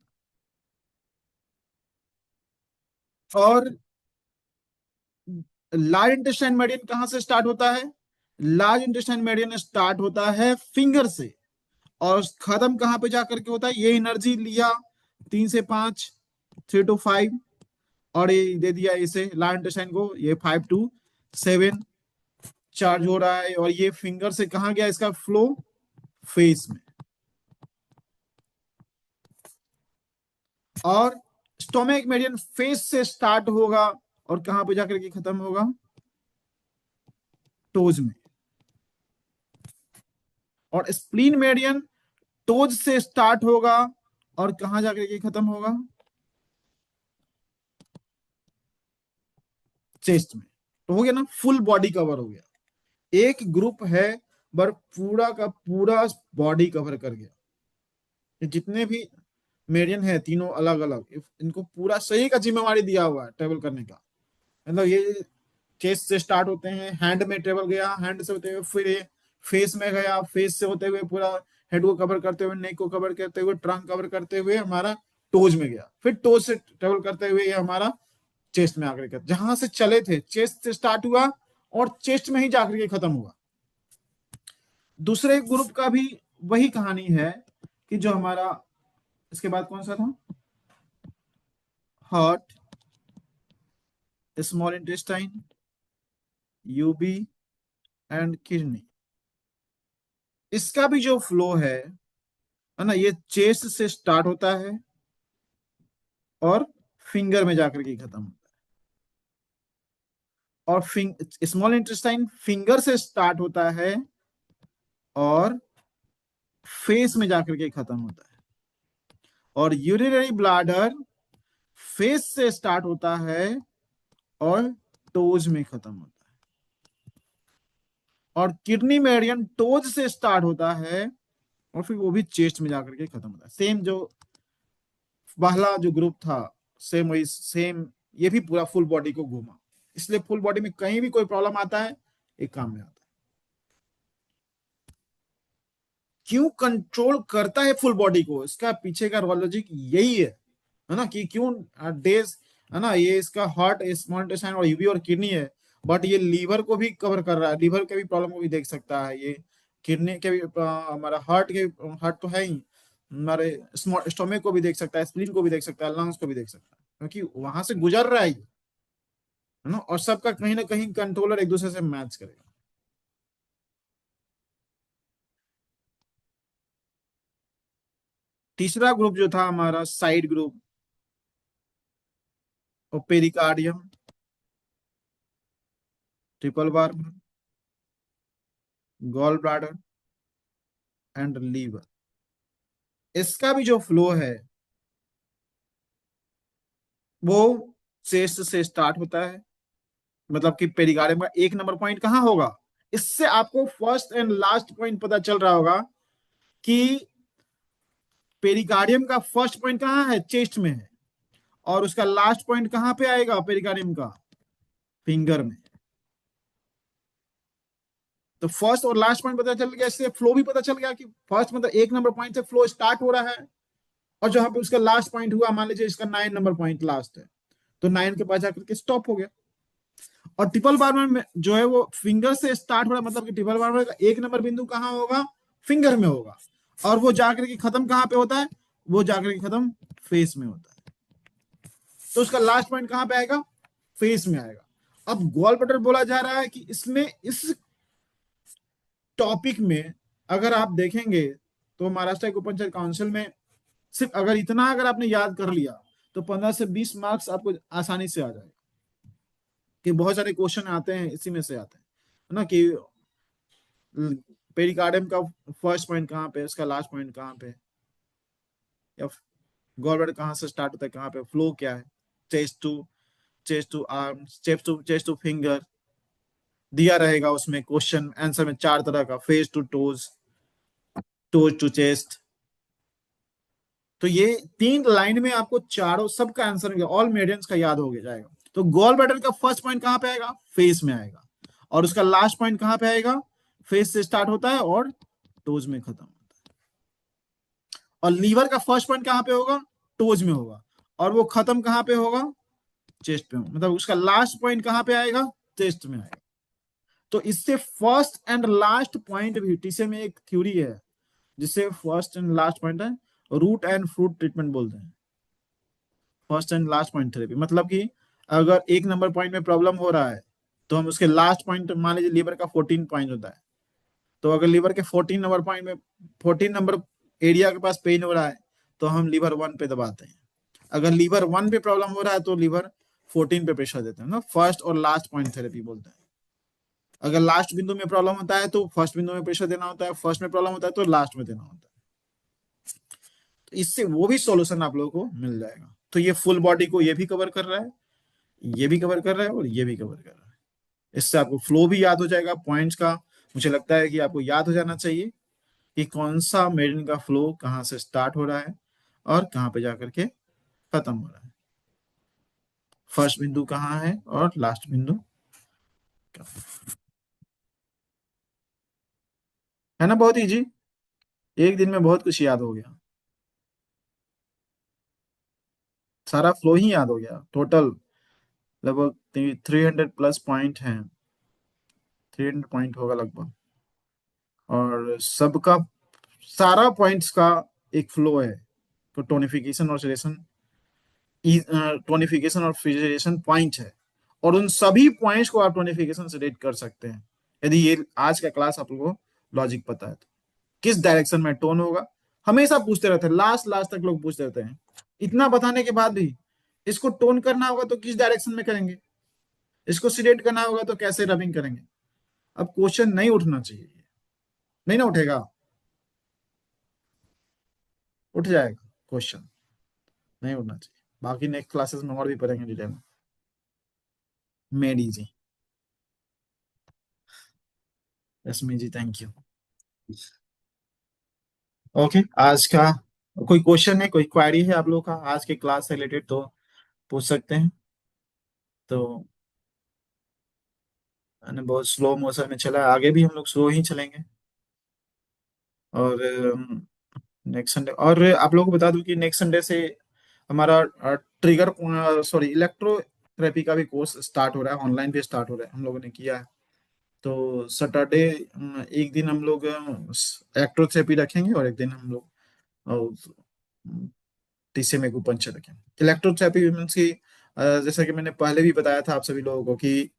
है। और लार्ज इंटेस्टाइन मेडियन कहाँ से स्टार्ट होता है, लार्ज इंटेस्टाइन मेडियन स्टार्ट होता है फिंगर से, और खत्म कहाँ पे जाकर के होता है, ये एनर्जी लिया 3 से 5, 3 to 5, और ये दे दिया इसे लार्ज इंटेस्टाइन को, ये 5 to 7 चार्ज हो रहा है, और ये फिंगर से कहाँ गया इसका फ्लो, फेस में। और स्टोमिक मेडियन फेस से स्टार्ट होगा और कहां पे जाकर के खत्म होगा, टोज में। और स्प्लीन मेडियन टोज से स्टार्ट होगा और कहां जाकर के खत्म होगा, चेस्ट में। तो हो गया ना, फुल बॉडी कवर हो गया, एक ग्रुप है पर पूरा का पूरा बॉडी कवर कर गया। ये जितने भी मेडियन है तीनों अलग अलग, इनको पूरा सही का जिम्मेवारी दिया हुआ है ट्रेवल करने का। मतलब ये चेस्ट से स्टार्ट होते हैं, हैंड में ट्रेवल गया, हैंड से होते हुए फिर ये फेस में गया, फेस से होते हुए पूरा हेड को कवर करते हुए, नेक को कवर करते हुए, ट्रंक कवर करते हुए हमारा टोज में गया, फिर टोज से ट्रेवल करते हुए ये हमारा चेस्ट में आकर के, जहां से चले थे चेस्ट से स्टार्ट हुआ और चेस्ट में ही जाकर के खत्म हुआ। दूसरे ग्रुप का भी वही कहानी है कि जो हमारा इसके बाद कौन सा था, heart, small intestine, UB and kidney, इसका भी जो फ्लो है ना, ये चेस्ट से स्टार्ट होता है और फिंगर में जाकर के खत्म होता है। और स्मॉल इंटेस्टाइन फिंगर से स्टार्ट होता है और फेस में जाकर के खत्म होता है। और यूरिनरी ब्लाडर फेस से स्टार्ट होता है और टोज में खत्म होता है। और किडनी मेडियन टोज से स्टार्ट होता है और फिर वो भी चेस्ट में जाकर के खत्म होता है। सेम जो पहला जो ग्रुप था, सेम वही सेम, ये भी पूरा फुल बॉडी को घूमा। इसलिए फुल बॉडी में कहीं भी कोई प्रॉब्लम आता है एक काम में आता है। क्यों कंट्रोल करता है फुल बॉडी को, इसका पीछे का लॉजिक यही है ना, कि क्यों डेज, है ना, ये इसका हार्ट, स्मॉल इंटेस्टाइन और यूबी और किडनी है, बट ये लीवर को भी कवर कर रहा है, लीवर के भी प्रॉब्लम को भी देख सकता है ये, किडनी के भी हमारा हार्ट के, हार्ट तो है ही, हमारे स्टोमक को भी देख सकता है, स्प्लीन को भी देख सकता है, लंग्स को भी देख सकता है, क्योंकि वहां से गुजर रहा है ये, है ना। और सबका कहीं ना कहीं कंट्रोलर एक दूसरे से मैच करेगा। तीसरा ग्रुप जो था हमारा साइड ग्रुप, और pericardium, triple bar, gall bladder and liver, इसका भी जो फ्लो है वो चेस्ट से स्टार्ट होता है। मतलब कि पेरिकार्डियम का एक नंबर पॉइंट कहाँ होगा, इससे आपको फर्स्ट एंड लास्ट पॉइंट पता चल रहा होगा कि पेरिकार्डियम का फर्स्ट पॉइंट कहाँ है, चेस्ट में है, और उसका लास्ट पॉइंट कहाँ पे आएगा पेरिकार्डियम का, फिंगर में। तो फर्स्ट और लास्ट पॉइंट पता चल गया, इससे फ्लो भी पता चल गया कि फर्स्ट मतलब एक नंबर पॉइंट से फ्लो स्टार्ट हो रहा है, और जहां पे उसका लास्ट पॉइंट हुआ, मान लीजिए इसका 9 नंबर पॉइंट लास्ट है, तो 9 के पास जाकर के स्टॉप हो गया। और ट्रिपल बार्बर में जो है वो फिंगर से स्टार्ट हो रहा है, मतलब कि ट्रिपल बार्बर का 1 नंबर बिंदु कहाँ होगा, फिंगर में होगा, और वो जाकर के खत्म कहाँ पे होता है, वो जाकर के खत्म फेस में होता है। तो उसका लास्ट पॉइंट कहाँ पे आएगा, फेस में आएगा। अब गोल बटर बोला जा रहा है कि इसमें, इस टॉपिक में अगर आप देखेंगे तो महाराष्ट्र के उपनिषद काउंसिल में सिर्फ अगर इतना अगर आपने याद कर लिया तो 15 से 20 मार्क्स आपको आसानी से आ जाएगा। कि बहुत सारे क्वेश्चन आते हैं इसी में से आते हैं, है ना, कि पेरिकार्डियम का फर्स्ट पॉइंट कहाँ पे, उसका लास्ट पॉइंट कहाँ पे, या गॉलब्लैडर कहाँ से स्टार्ट होता है, कहाँ पे फ्लो क्या है, chest to arm, chest to finger दिया रहेगा उसमें क्वेश्चन आंसर में 4 तरह का, face to toes, toes to chest. तो ये 3 लाइन में आपको चारों सबका आंसर, ऑल मेडियंस का याद हो जाएगा। तो गॉल ब्लैडर का फर्स्ट पॉइंट कहाँ पे आएगा, फेस में आएगा, और उसका लास्ट पॉइंट कहाँ पे आएगा, फेस से स्टार्ट होता है और टोज में खत्म होता है। और लीवर का फर्स्ट पॉइंट कहाँ पे होगा, टोज में होगा, और वो खत्म कहाँ पे होगा, चेस्ट पे होगा, मतलब उसका लास्ट पॉइंट कहाँ पे आएगा, चेस्ट में आएगा। तो इससे फर्स्ट एंड लास्ट पॉइंट भी, टीसीए में एक थ्योरी है जिससे फर्स्ट एंड लास्ट पॉइंट है, रूट एंड फ्रूट ट्रीटमेंट बोलते हैं। First and last point therapy मतलब कि अगर 1 नंबर पॉइंट में प्रॉब्लम हो रहा है तो हम उसके लास्ट पॉइंट, मान लीजिए लीवर का 14 पॉइंट होता है, तो अगर लीवर के 14 नंबर पॉइंट में, 14 नंबर एरिया के पास पेन हो रहा है, तो हम लीवर 1 पे दबाते हैं। अगर लीवर 1 पे प्रॉब्लम हो रहा है तो लीवर 14 पे प्रेशर देते हैं ना, फर्स्ट और लास्ट पॉइंट थेरेपी बोलते हैं। अगर लास्ट बिंदु में प्रॉब्लम होता है तो फर्स्ट बिंदु में प्रेशर देना होता है, फर्स्ट में प्रॉब्लम होता है तो लास्ट में देना होता है। तो इससे वो भी सॉल्यूशन आप लोगों को मिल जाएगा। तो ये फुल बॉडी को ये भी कवर कर रहा है, ये भी कवर कर रहा है, और ये भी कवर कर रहा है। इससे आपको फ्लो भी याद हो जाएगा पॉइंट्स का। मुझे लगता है कि आपको याद हो जाना चाहिए कि कौन सा मेरिडियन का फ्लो कहाँ से स्टार्ट हो रहा है और कहाँ पे जाकर के खत्म हो रहा है, फर्स्ट बिंदु कहाँ है और लास्ट बिंदु कहाँ है ना। बहुत इजी, एक दिन में बहुत कुछ याद हो गया, सारा फ्लो ही याद हो गया। टोटल लगभग 300 प्लस पॉइंट हैं, 300 पॉइंट होगा लगभग, और सबका, सारा पॉइंट्स का एक फ्लो है। तो टोनिफिकेशन और सेडेशन, टोनिफिकेशन और फिजरेशन पॉइंट है, और उन सभी पॉइंट्स को आप टोनिफिकेशन से रेट कर सकते हैं यदि ये आज का क्लास आप लोगों को लॉजिक पता है तो। किस डायरेक्शन में टोन होगा, हमेशा पूछते रहते हैं, लास्ट लास्ट तक लोग पूछते रहते हैं। इतना बताने के बाद भी इसको टोन करना होगा तो किस डायरेक्शन में करेंगे, इसको सिलेक्ट करना होगा तो कैसे रबिंग करेंगे। अब क्वेश्चन नहीं उठना चाहिए, नहीं ना उठेगा, उठ जाएगा क्वेश्चन, नहीं उठना चाहिए। बाकी नेक्स्ट क्लासेस में और भी पढ़ेंगे डिटेल में। मेडी जी, रश्मि जी, थैंक यू। ओके, आज का कोई क्वेश्चन है, कोई क्वेरी है आप लोगों का आज के क्लास से रिलेटेड तो पूछ सकते हैं। तो मैंने बहुत स्लो मोशन में चला है, आगे भी हम लोग स्लो ही चलेंगे। और नेक्स्ट संडे, और आप लोगों को बता दूं कि नेक्स्ट संडे से हमारा ट्रिगर, सॉरी, इलेक्ट्रोथेरेपी का भी कोर्स स्टार्ट हो रहा है, ऑनलाइन भी स्टार्ट हो रहा है, हम लोगों ने किया है। तो सैटरडे एक दिन हम लोग इलेक्ट्रोथेरेपी रखेंगे, और एक दिन हम लोग टीसीएम में पंचर रखेंगे। इलेक्ट्रोथेरेपी मीन्स की, जैसा कि मैंने पहले भी बताया था आप सभी लोगों को कि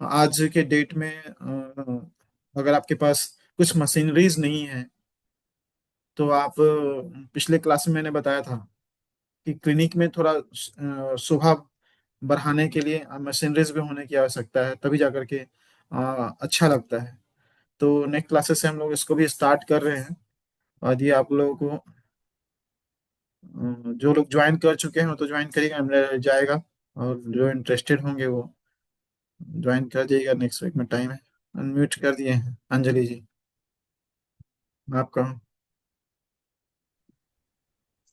आज के डेट में अगर आपके पास कुछ मशीनरीज नहीं है तो आप, पिछले क्लास में मैंने बताया था कि क्लिनिक में थोड़ा शोभा बढ़ाने के लिए मशीनरीज भी होने की आवश्यकता है, तभी जाकर के अच्छा लगता है। तो नेक्स्ट क्लासेस से हम लोग इसको भी स्टार्ट कर रहे हैं, और ये आप लोगों को, जो लोग ज्वाइन कर चुके हैं वो तो ज्वाइन करेगा, मेरा जाएगा, और जो इंटरेस्टेड होंगे वो ज्वाइन कर जाइएगा। नेक्स्ट वीक में टाइम है। अनम्यूट कर दिए हैं अंजलि जी, आपका।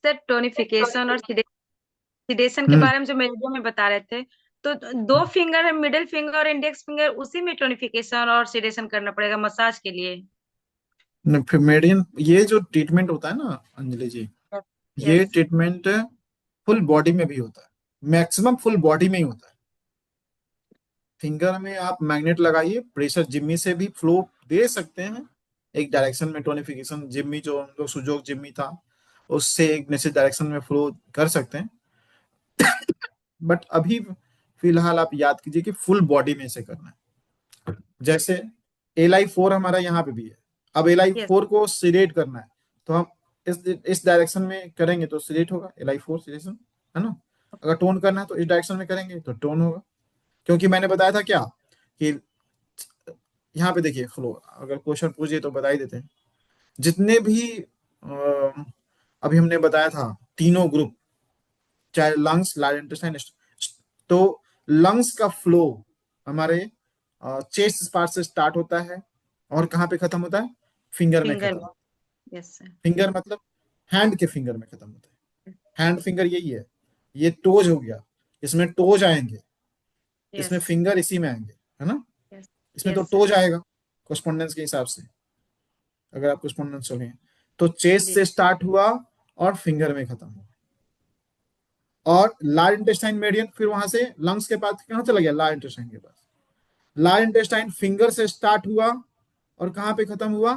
सर टोनिफिकेशन और सिडेशन के हम्म, बारे में जो मेरे में बता रहे थे, तो दो फिंगर है, मिडिल फिंगर और इंडेक्स फिंगर, उसी में टोनिफिकेशन और सिडेशन करना पड़ेगा मसाज के लिए। फिर मेडियन, ये जो ट्रीटमेंट होता है ना अंजलि जी, ये यस। ट्रीटमेंट फुल बॉडी में भी होता है, मैक्सिमम फुल बॉडी में ही होता है। फिंगर में आप मैग्नेट लगाइए, प्रेशर जिम्मी से भी फ्लो दे सकते हैं, एक डायरेक्शन में टोनिफिकेशन, जिम्मी जो हम लोग सुजोग जिम्मी था उससे एक निश्चित डायरेक्शन में फ्लो कर सकते हैं। बट अभी फिलहाल आप याद कीजिए कि फुल बॉडी में से करना है। जैसे Li4 हमारा यहाँ पे भी है, अब यस। Li4 को सिलेक्ट करना है, तो हम इस डायरेक्शन में करेंगे तो सिलेक्ट होगा Li4 सिलेक्शन, है ना। अगर टोन करना है तो इस डायरेक्शन में करेंगे तो टोन होगा। क्योंकि मैंने बताया था क्या कि यहाँ पे देखिए फ्लो, अगर क्वेश्चन पूछिए तो बता ही देते हैं। जितने भी अभी हमने बताया था तीनों ग्रुप, चाहे लंग्स, लार्ज इंटेस्टाइन, तो लंग्स का फ्लो हमारे चेस्ट पार्ट से स्टार्ट होता है और कहाँ पे खत्म होता है, फिंगर में फिंगर खत्म। में। Yes sir. फिंगर मतलब हैंड के फिंगर में खत्म होता है। हैंड फिंगर यही है, ये टोज हो गया, इसमें टोज आएंगे, इसमें यस। फिंगर इसी में आएंगे, है ना। यस। इसमें तो यस सर। टोज आएगा कोस्पोंडेंस के हिसाब से, अगर आप कोस्पोंडेंस चलें तो चेस्ट जी। से स्टार्ट हुआ और फिंगर में खत्म हुआ। और लार्ज इंटेस्टाइन मेडियन फिर वहां से लंग्स के पास कहाँ चला गया, लार्ज इंटेस्टाइन के पास। लार्ज इंटेस्टाइन फिंगर से स्टार्ट हुआ और कहाँ पे खत्म हुआ,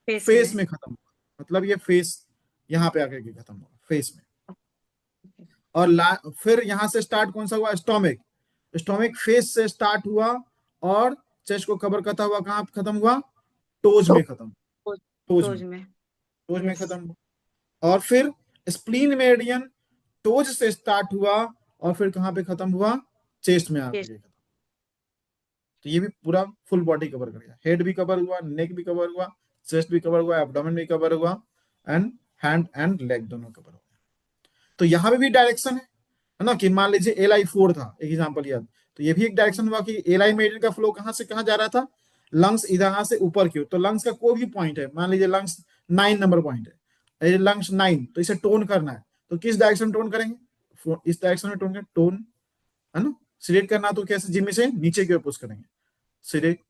फेस फेस में। में खत्म हुआ। मतलब ये फेस यहाँ पे आकर के खत्म हुआ फेस में। और फिर यहां से स्टार्ट कौन सा हुआ, स्टोमिक। स्टोमिक फेस से स्टार्ट हुआ और चेस्ट को कवर करता हुआ कहाँ खत्म हुआ, टोज में खत्म। टोज। टोज में, टोज में। टोज में यस। खत्म हुआ। और फिर स्प्लीन मेरिडियन टोज से स्टार्ट हुआ और फिर कहाँ पे खत्म हुआ, चेस्ट में आकर फेस। के खत्म। तो ये भी पूरा फुल बॉडी कवर कर गया, हेड भी कवर हुआ, नेक भी कवर हुआ, चेस्ट भी कवर हुआ, एब्डोमेन भी कवर हुआ, एंड हैंड एंड लेग दोनों कवर हुआ। तो यहाँ पे भी डायरेक्शन है ना, कि मान लीजिए Li4 था, एक एग्जांपल याद, तो ये भी एक डायरेक्शन हुआ कि एलाई मेडियन का फ्लो कहाँ से कहाँ जा रहा था, लंग्स इधर से ऊपर की ओर। तो लंग्स का कोई भी पॉइंट है, मान लीजिए लंग्स 9 नंबर पॉइंट है, लंग्स 9, तो इसे टोन करना है तो किस डायरेक्शन में टोन करेंगे, इस डायरेक्शन में टोन करेंगे, टोन, है ना। सिलेक्ट करना तो कैसे, जिम्मी से नीचे की ओर पुश करेंगे, सिलेक्ट,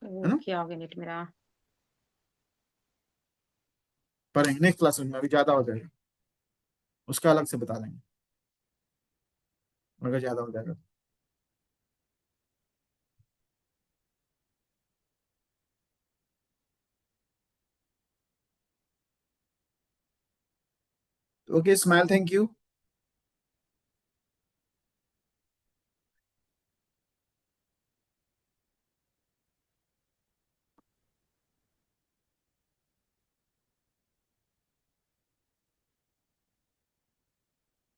है वो ना। क्या हो गया नेट मेरा। पढ़ेंगे नेक्स्ट क्लास में, अभी ज्यादा हो जाएगा, उसका अलग से बता देंगे अगर ज्यादा हो जाएगा। Okay smile, thank you.